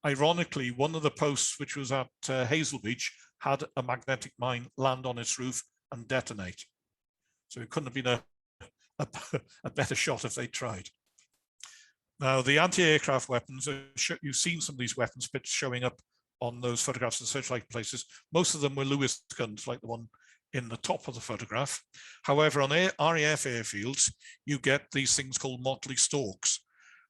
Ironically, one of the posts, which was at Hazel Beach, had a magnetic mine land on its roof and detonate. So it couldn't have been a better shot if they tried. Now, the anti-aircraft weapons, you've seen some of these weapons bits showing up on those photographs of searchlight places. Most of them were Lewis guns, like the one in the top of the photograph. However, on RAF airfields, you get these things called Motley Storks,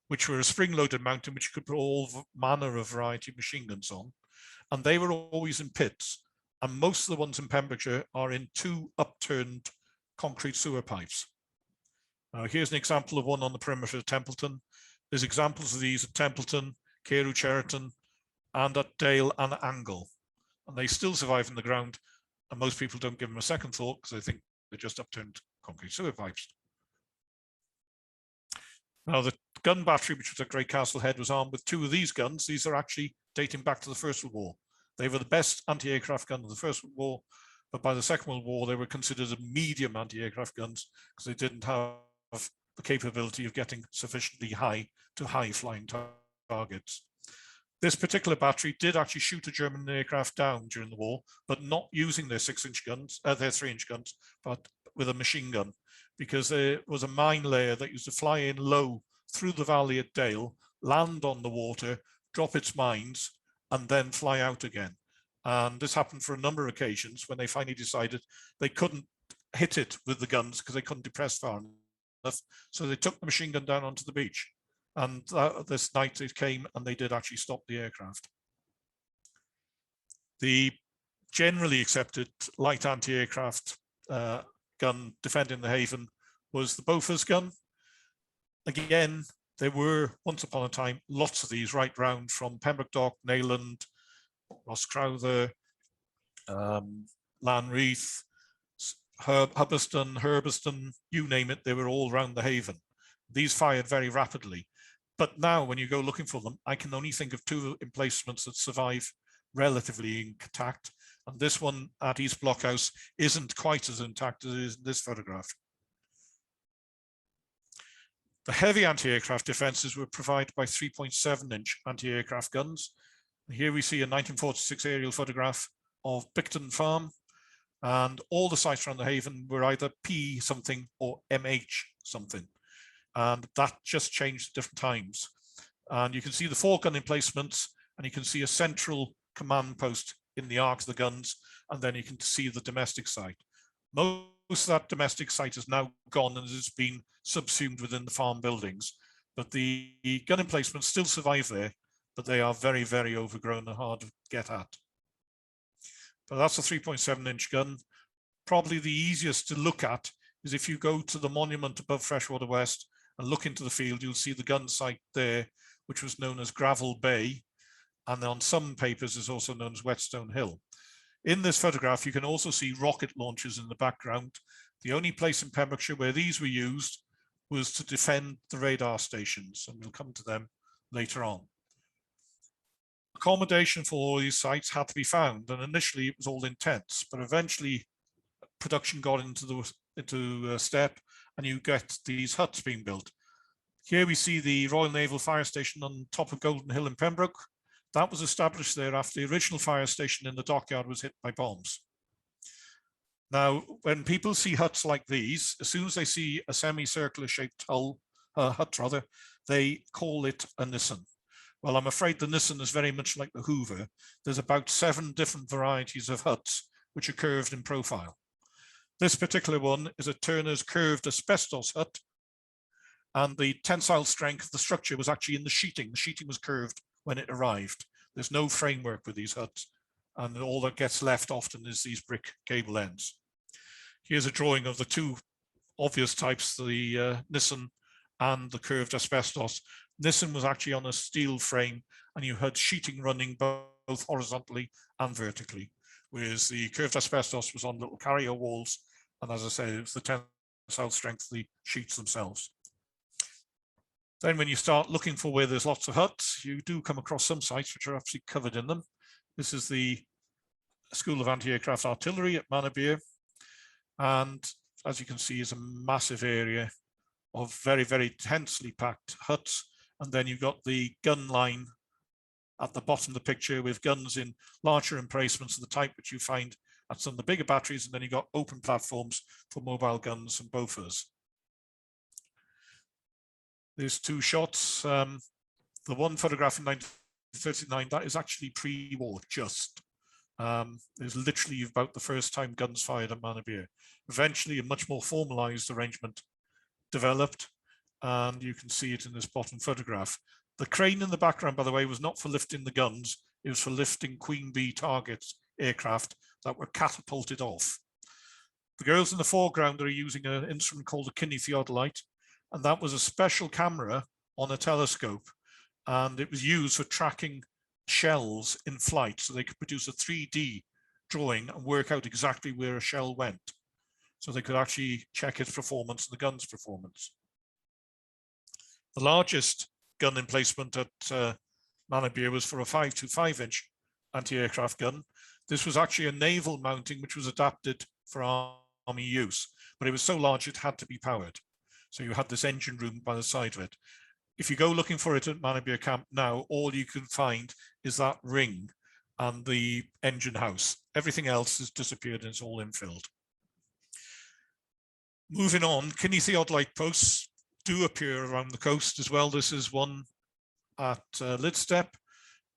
which were a spring-loaded mountain which you could put all manner of variety of machine guns on. And they were always in pits. And most of the ones in Pembrokeshire are in 2 upturned concrete sewer pipes. Here's an example of one on the perimeter of Templeton. There's examples of these at Templeton, Carew, Cheriton, and at Dale and Angle. And they still survive in the ground. And most people don't give them a second thought because they think they're just upturned concrete sewer pipes. Now, the gun battery, which was at Great Castle Head, was armed with 2 of these guns. These are actually dating back to the First World War. They were the best anti-aircraft gun of the First World War, but by the Second World War, they were considered medium anti-aircraft guns because they didn't have the capability of getting sufficiently high to high flying targets. This particular battery did actually shoot a German aircraft down during the war, but not using their 6-inch guns, their 3-inch guns, but with a machine gun. because there was a mine layer that used to fly in low through the valley at Dale, land on the water, drop its mines, and then fly out again. And this happened for a number of occasions when they finally decided they couldn't hit it with the guns because they couldn't depress far enough. So they took the machine gun down onto the beach. And this night it came and they did actually stop the aircraft. The generally accepted light anti-aircraft gun defending the haven was the Bofors gun. Again, there were, once upon a time, lots of these right round from Pembroke Dock, Neyland, Roscrowther, Lanreath, Hubberston, you name it, they were all round the haven. These fired very rapidly. But now when you go looking for them, I can only think of two emplacements that survive relatively intact. And this one at East Blockhouse isn't quite as intact as it is in this photograph. The heavy anti-aircraft defences were provided by 3.7-inch anti-aircraft guns. Here we see a 1946 aerial photograph of Bicton Farm, and all the sites around the haven were either P something or MH something. And that just changed at different times. And you can see the 4-gun emplacements, and you can see a central command post in the arc of the guns, and then you can see the domestic site. Most of that domestic site is now gone and has been subsumed within the farm buildings, but the gun emplacements still survive there, but they are very, very overgrown and hard to get at. But that's a 3.7-inch gun. Probably the easiest to look at is if you go to the monument above Freshwater West and look into the field, you'll see the gun site there, which was known as Gravel Bay, and on some papers is also known as Whetstone Hill. In this photograph, you can also see rocket launchers in the background. The only place in Pembrokeshire where these were used was to defend the radar stations, and we'll come to them later on. Accommodation for all these sites had to be found, and initially it was all in tents, but eventually production got into a step, and you get these huts being built. Here we see the Royal Naval Fire Station on top of Golden Hill in Pembroke. That was established there after the original fire station in the dockyard was hit by bombs. Now, when people see huts like these, as soon as they see a semicircular shaped hut, they call it a Nissen. Well, I'm afraid the Nissen is very much like the Hoover. There's about 7 different varieties of huts which are curved in profile. This particular one is a Turner's curved asbestos hut, and the tensile strength of the structure was actually in the sheeting. The sheeting was curved when it arrived. There's no framework with these huts, and all that gets left often is these brick gable ends. Here's a drawing of the two obvious types, the Nissen and the curved asbestos. Nissen was actually on a steel frame, and you had sheeting running both horizontally and vertically, whereas the curved asbestos was on little carrier walls, and as I say, it was the tensile strength of the sheets themselves. Then when you start looking for where there's lots of huts, you do come across some sites which are actually covered in them. This is the School of Anti-Aircraft Artillery at Manorbier. And as you can see, is a massive area of very, very densely packed huts. And then you've got the gun line at the bottom of the picture with guns in larger emplacements of the type which you find at some of the bigger batteries. And then you've got open platforms for mobile guns and Bofors. There's 2 shots. The one photograph in 1939, that is actually pre-war, just. There's literally about the first time guns fired at Manorbier. Eventually, a much more formalized arrangement developed, and you can see it in this bottom photograph. The crane in the background, by the way, was not for lifting the guns. It was for lifting Queen Bee targets aircraft that were catapulted off. The girls in the foreground are using an instrument called a Kinney theodolite, and that was a special camera on a telescope, and it was used for tracking shells in flight, so they could produce a 3D drawing and work out exactly where a shell went, so they could actually check its performance and the gun's performance. The largest gun emplacement at Manorbier was for a 5.25-inch anti-aircraft gun. This was actually a naval mounting which was adapted for army use, but it was so large it had to be powered. So you had this engine room by the side of it. If you go looking for it at Manorbier Camp now, all you can find is that ring and the engine house. Everything else has disappeared and it's all infilled. Moving on, kinetheodolite posts do appear around the coast as well. This is one at Lidstep.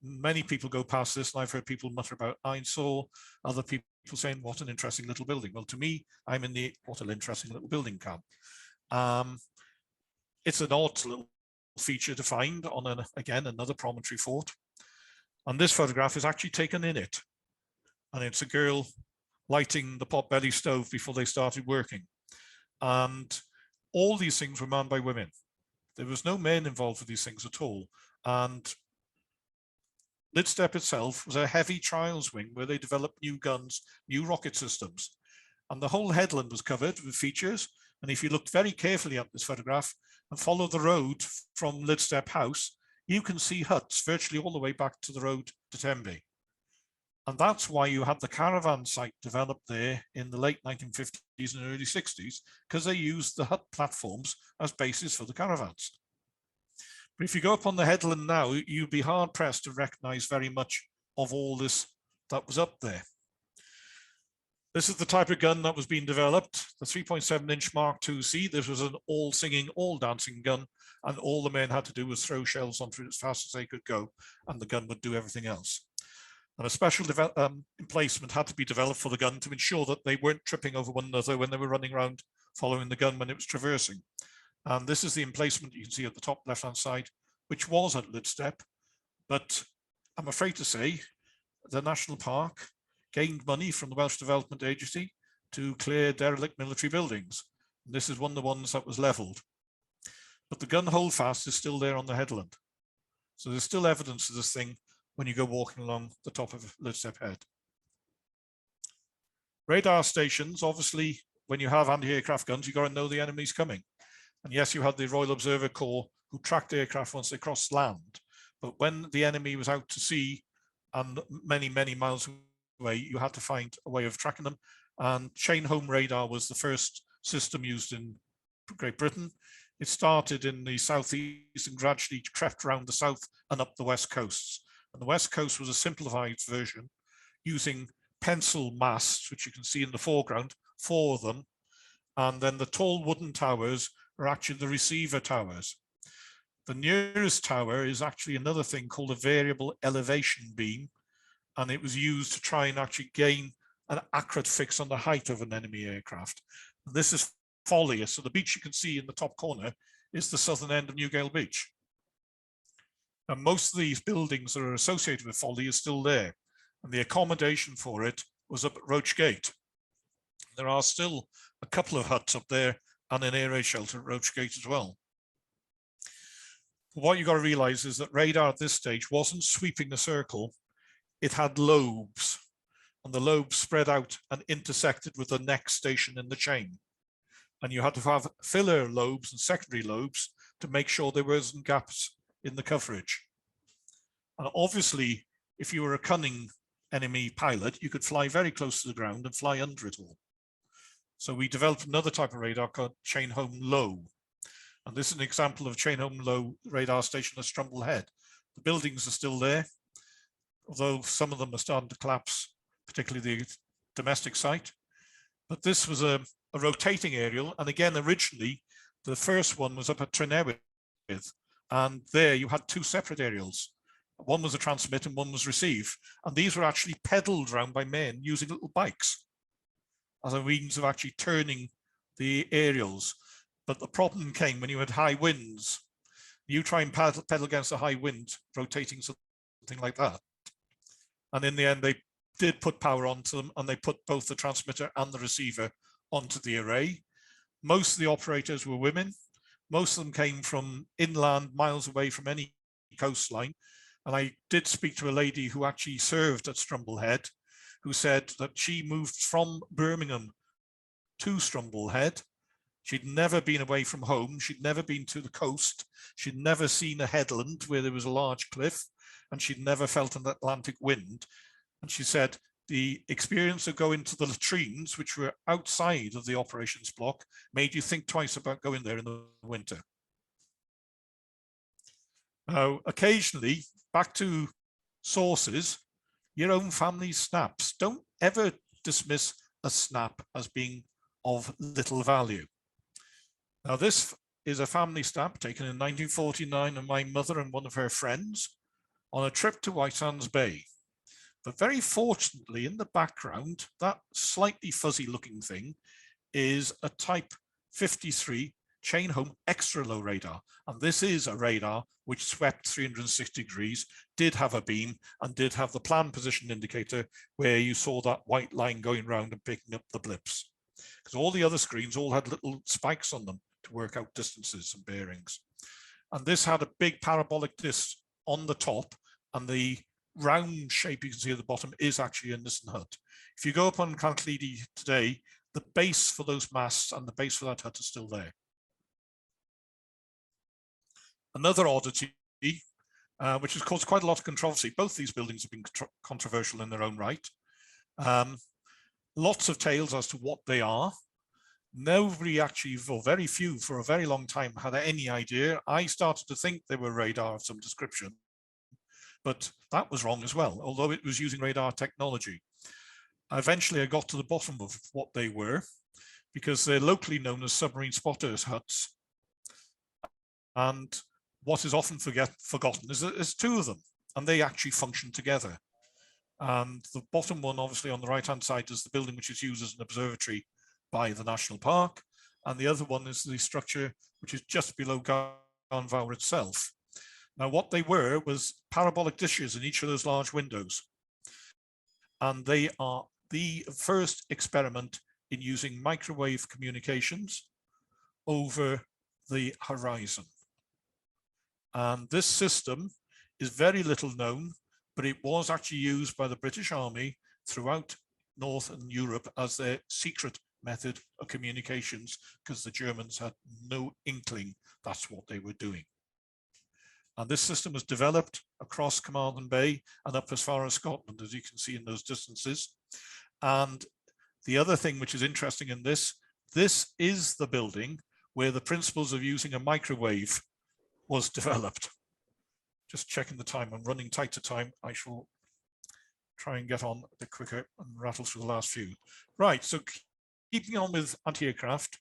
Many people go past this, and I've heard people mutter about eyesore, other people saying, what an interesting little building. Well, to me, I'm in the what an interesting little building camp. It's an odd little feature to find on, again, another promontory fort. And this photograph is actually taken in it. And it's a girl lighting the potbelly stove before they started working. And all these things were manned by women. There was no men involved with these things at all. And Lidstep itself was a heavy trials wing where they developed new guns, new rocket systems. And the whole headland was covered with features. And if you looked very carefully at this photograph and follow the road from Lidstep House, you can see huts virtually all the way back to the road to Tenby. And that's why you had the caravan site developed there in the late 1950s and early 60s, because they used the hut platforms as bases for the caravans. But if you go up on the headland now, you'd be hard pressed to recognize very much of all this that was up there. This is the type of gun that was being developed, the 3.7-inch Mark II-C. This was an all-singing, all-dancing gun, and all the men had to do was throw shells onto it as fast as they could go, and the gun would do everything else. And a special emplacement had to be developed for the gun to ensure that they weren't tripping over one another when they were running around following the gun when it was traversing. And this is the emplacement you can see at the top left-hand side, which was at Lidstep. But I'm afraid to say the National Park gained money from the Welsh Development Agency to clear derelict military buildings. And this is one of the ones that was levelled. But the gun holdfast is still there on the headland. So there's still evidence of this thing when you go walking along the top of Lidstep Head. Radar stations, obviously, when you have anti-aircraft guns, you've got to know the enemy's coming. And yes, you had the Royal Observer Corps who tracked aircraft once they crossed land. But when the enemy was out to sea and many, many miles away, you had to find a way of tracking them. And chain home radar was the first system used in Great Britain. It started in the southeast and gradually crept around the south and up the west coasts. And the west coast was a simplified version using pencil masts, which you can see in the foreground, 4 of them. And then the tall wooden towers are actually the receiver towers. The nearest tower is actually another thing called a variable elevation beam, and it was used to try and actually gain an accurate fix on the height of an enemy aircraft. And this is Folly. So the beach you can see in the top corner is the southern end of Newgale Beach. And most of these buildings that are associated with Folly are still there, and the accommodation for it was up at Roach Gate. There are still a couple of huts up there and an air raid shelter at Roach Gate as well. But what you've got to realize is that radar at this stage wasn't sweeping the circle, it had lobes, and the lobes spread out and intersected with the next station in the chain. And you had to have filler lobes and secondary lobes to make sure there wasn't gaps in the coverage. And obviously, if you were a cunning enemy pilot, you could fly very close to the ground and fly under it all. So we developed another type of radar called chain home low. And this is an example of chain home low radar station at Strumble Head. The buildings are still there, although some of them are starting to collapse, particularly the domestic site. But this was a rotating aerial. And again, originally, the first one was up at Trenewydd. And there you had 2 separate aerials. One was a transmit and one was receive. And these were actually pedaled around by men using little bikes as a means of actually turning the aerials. But the problem came when you had high winds. You try and pedal against a high wind, rotating something like that. And in the end, they did put power onto them, and they put both the transmitter and the receiver onto the array. Most of the operators were women. Most of them came from inland, miles away from any coastline. And I did speak to a lady who actually served at Strumble Head, who said that she moved from Birmingham to Strumble Head. She'd never been away from home. She'd never been to the coast. She'd never seen a headland where there was a large cliff, and she'd never felt an Atlantic wind. And she said the experience of going to the latrines, which were outside of the operations block, made you think twice about going there in the winter. Now, occasionally, back to sources, your own family's snaps. Don't ever dismiss a snap as being of little value. Now, this is a family stamp taken in 1949 of my mother and one of her friends on a trip to White Sands Bay. But very fortunately, in the background, that slightly fuzzy looking thing is a Type 53 chain home extra low radar. And this is a radar which swept 360 degrees, did have a beam, and did have the plan position indicator where you saw that white line going around and picking up the blips. Because all the other screens all had little spikes on them to work out distances and bearings. And this had a big parabolic disc on the top, and the round shape you can see at the bottom is actually a Nissen hut. If you go up on Canclidi today, the base for those masts and the base for that hut are still there. Another oddity, which has caused quite a lot of controversy. Both these buildings have been controversial in their own right. Lots of tales as to what they are. Nobody actually, or very few for a very long time, had any idea. I started to think they were radar of some description, but that was wrong as well, although it was using radar technology. Eventually, I got to the bottom of what they were, because they're locally known as submarine spotters huts. And what is often forgotten is that there's two of them, and they actually function together. And the bottom one, obviously on the right-hand side, is the building which is used as an observatory by the National Park. And the other one is the structure which is just below Garnfawr itself. Now, what they were was parabolic dishes in each of those large windows. And they are the first experiment in using microwave communications over the horizon. And this system is very little known, but it was actually used by the British Army throughout Northern Europe as their secret method of communications, because the Germans had no inkling that's what they were doing. And this system was developed across Carmarthen Bay and up as far as Scotland, as you can see in those distances. And the other thing which is interesting in this is the building where the principles of using a microwave was developed. Just checking the time, I'm running tight to time. I shall try and get on a bit quicker and rattle through the last few. Right, so keeping on with anti-aircraft,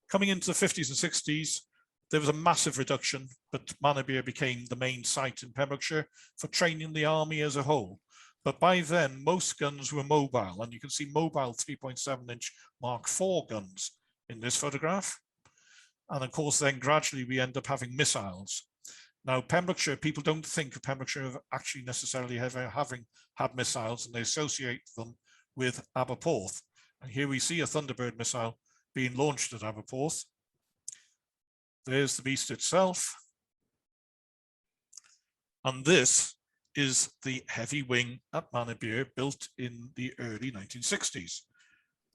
coming into the 50s and 60s, there was a massive reduction, but Manorbier became the main site in Pembrokeshire for training the army as a whole. But by then, most guns were mobile, and you can see mobile 3.7-inch Mark IV guns in this photograph. And of course, then gradually we end up having missiles. Now, Pembrokeshire, people don't think of Pembrokeshire of actually necessarily having had missiles, and they associate them with Aberporth. And here we see a Thunderbird missile being launched at Aberporth. There's the beast itself. And this is the heavy wing at Manorbier, built in the early 1960s.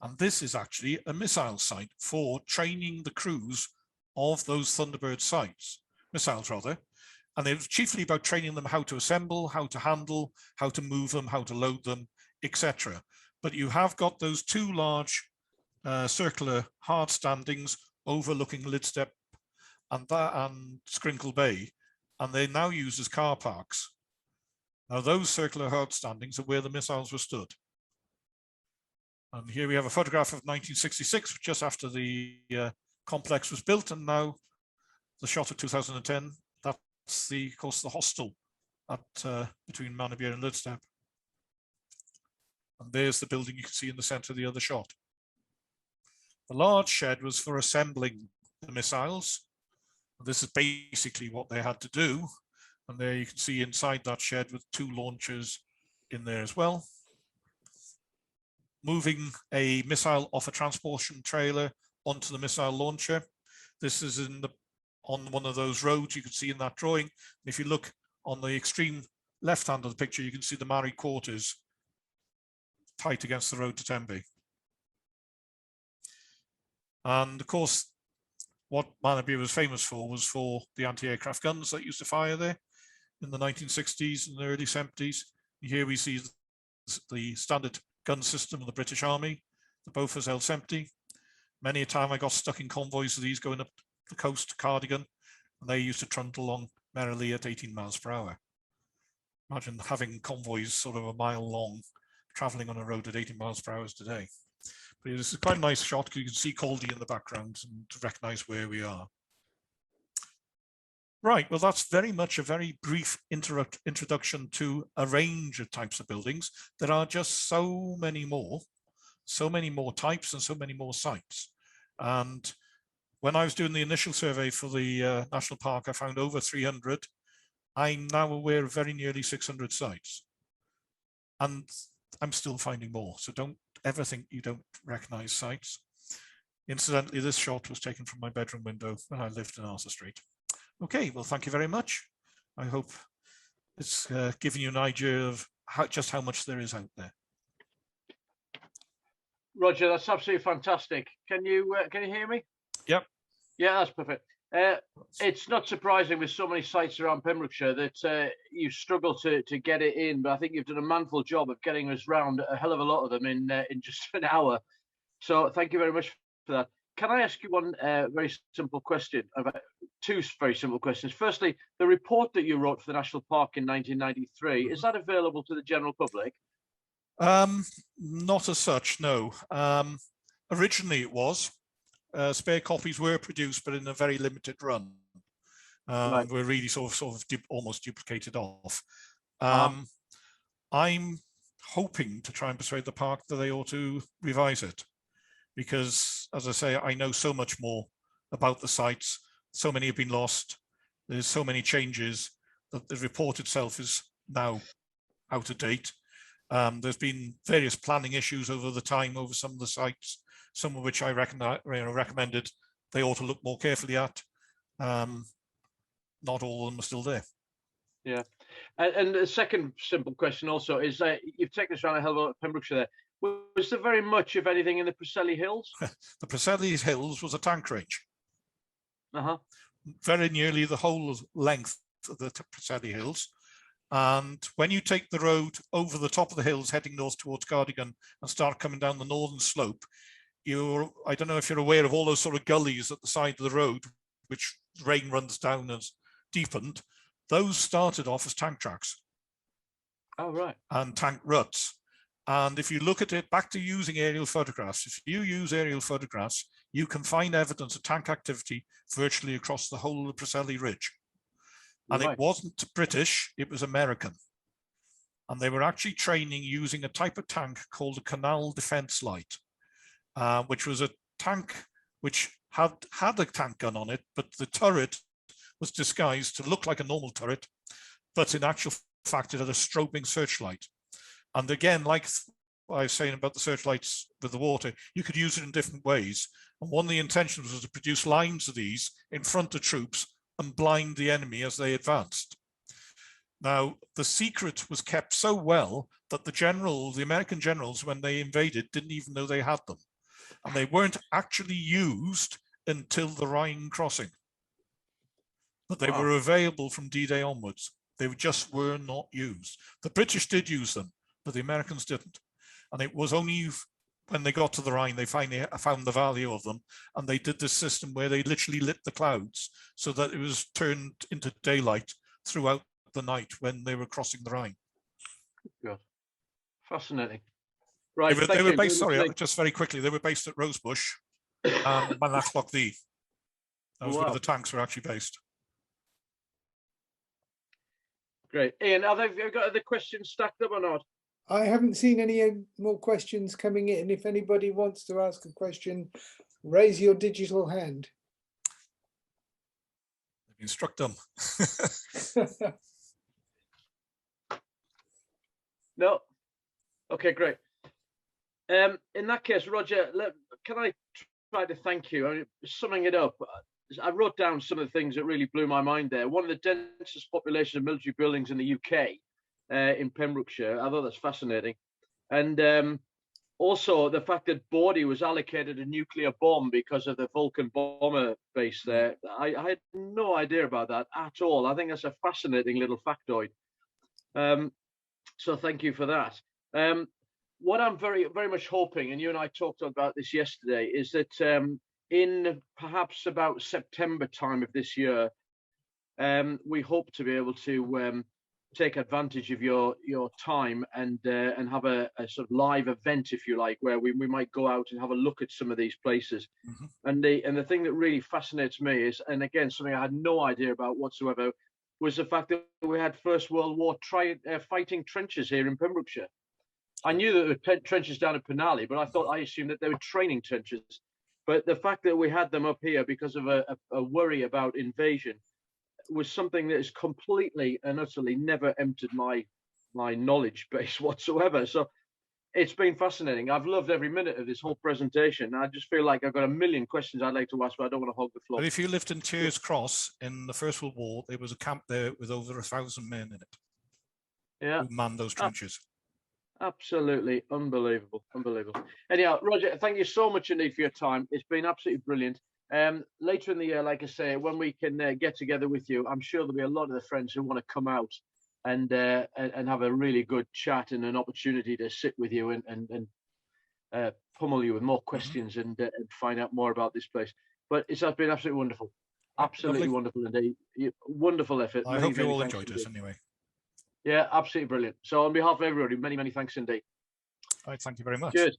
And this is actually a missile site for training the crews of those Thunderbird missiles rather. And it was chiefly about training them how to assemble, how to handle, how to move them, how to load them, etc. But you have got those two large circular hard standings overlooking Lidstep and Scrinkle Bay, and they're now used as car parks. Now, those circular hard standings are where the missiles were stood. And here we have a photograph of 1966, just after the complex was built, and now the shot of 2010. That's of course, the hostel at between Manorbier and Lidstep. And there's the building you can see in the center of the other shot. The large shed was for assembling the missiles. This is basically what they had to do. And there you can see inside that shed with two launchers in there as well. Moving a missile off a transportation trailer onto the missile launcher. This is on one of those roads you can see in that drawing. If you look on the extreme left hand of the picture, you can see the married quarters tight against the road to Tenby. And of course, what Manorbier was famous for was for the anti-aircraft guns that used to fire there in the 1960s and the early 70s. Here we see the standard gun system of the British Army, the Bofors L-70. Many a time I got stuck in convoys of these going up the coast to Cardigan, and they used to trundle along merrily at 18 miles per hour. Imagine having convoys sort of a mile long, traveling on a road at 18 miles per hour today. But this is quite a nice shot because you can see Caldy in the background and to recognize where we are. Right, well, that's very much a very brief introduction to a range of types of buildings. There are just so many more types and so many more sites. And when I was doing the initial survey for the National Park, I found over 300. I'm now aware of very nearly 600 sites. And I'm still finding more. So don't ever think you don't recognize sites. Incidentally, this shot was taken from my bedroom window when I lived in Arthur Street. Okay, well, thank you very much. I hope it's given you an idea of just how much there is out there. Roger, that's absolutely fantastic. Can you hear me? Yep. Yeah, that's perfect. It's not surprising with so many sites around Pembrokeshire that you struggle to get it in, but I think you've done a manful job of getting us round a hell of a lot of them in just an hour. So thank you very much for that. Can I ask you one very simple question? Two very simple questions. Firstly, the report that you wrote for the National Park in 1993, is that available to the general public? Not as such, no. Originally it was. Spare copies were produced, but in a very limited run. Right. We're really almost duplicated off. I'm hoping to try and persuade the park that they ought to revise it. Because, as I say, I know so much more about the sites. So many have been lost. There's so many changes that the report itself is now out of date. There's been various planning issues over the time over some of the sites, some of which I recommended they ought to look more carefully at. Not all of them are still there. Yeah. And the second simple question also is, you've taken us around a hell of a lot of Pembrokeshire there. Was there very much of anything in the Preseli Hills? The Preseli Hills was a tank range. Very nearly the whole length of the Preseli Hills. And when you take the road over the top of the hills heading north towards Cardigan and start coming down the northern slope, I don't know if you're aware of all those sort of gullies at the side of the road, which rain runs down and deepened. Those started off as tank tracks. Oh, right. And tank ruts. And if you look at it, back to using aerial photographs, if you use aerial photographs, you can find evidence of tank activity virtually across the whole of the Preseli Ridge. And It wasn't British, it was American. And they were actually training using a type of tank called a canal defense light, which was a tank which had a tank gun on it, but the turret was disguised to look like a normal turret, but in actual fact, it had a strobing searchlight. And again, like I was saying about the searchlights with the water, you could use it in different ways. And one of the intentions was to produce lines of these in front of troops and blind the enemy as they advanced. Now, the secret was kept so well that the American generals, when they invaded, didn't even know they had them. And they weren't actually used until the Rhine crossing. But they were available from D-Day onwards. They just were not used. The British did use them, but the Americans didn't. And it was only when they got to the Rhine, they finally found the value of them. And they did this system where they literally lit the clouds so that it was turned into daylight throughout the night when they were crossing the Rhine. Good. Fascinating. Right. They were based, sorry, just very quickly, they were based at Rosebush and Manachlochdy. That was where the tanks were actually based. Great. Ian, have you got other questions stacked up or not? I haven't seen any more questions coming in. If anybody wants to ask a question, raise your digital hand. They've been struck dumb. No? Okay, great. In that case, Roger, can I try to thank you? I mean, summing it up, I wrote down some of the things that really blew my mind there. One of the densest population of military buildings in the UK, in Pembrokeshire. I thought that's fascinating. And also the fact that Bawdy was allocated a nuclear bomb because of the Vulcan bomber base there. I had no idea about that at all. I think that's a fascinating little factoid. So thank you for that. What I'm very, very much hoping, and you and I talked about this yesterday, is that in perhaps about September time of this year, we hope to be able to take advantage of your time and have a sort of live event, if you like, where we might go out and have a look at some of these places. And the thing that really fascinates me is, and again, something I had no idea about whatsoever, was the fact that we had First World War fighting trenches here in Pembrokeshire. I knew that there were trenches down at Penally, but I assumed that they were training trenches. But the fact that we had them up here because of a worry about invasion was something that has completely and utterly never entered my knowledge base whatsoever. So it's been fascinating. I've loved every minute of this whole presentation. I just feel like I've got a million questions I'd like to ask, but I don't want to hog the floor. But if you lived in Chares Cross in the First World War, there was a camp there with over 1,000 men in it. Yeah, who manned those trenches. Absolutely unbelievable, unbelievable. Anyhow, Roger, thank you so much indeed for your time. It's been absolutely brilliant. Later in the year, like I say, when we can get together with you, I'm sure there'll be a lot of the friends who want to come out and have a really good chat and an opportunity to sit with you and pummel you with more questions and find out more about this place. But it's been absolutely wonderful. Absolutely wonderful indeed. Wonderful effort. I hope you all enjoyed it anyway. Yeah, absolutely brilliant. So on behalf of everybody, many, many thanks indeed. All right, thank you very much. Cheers.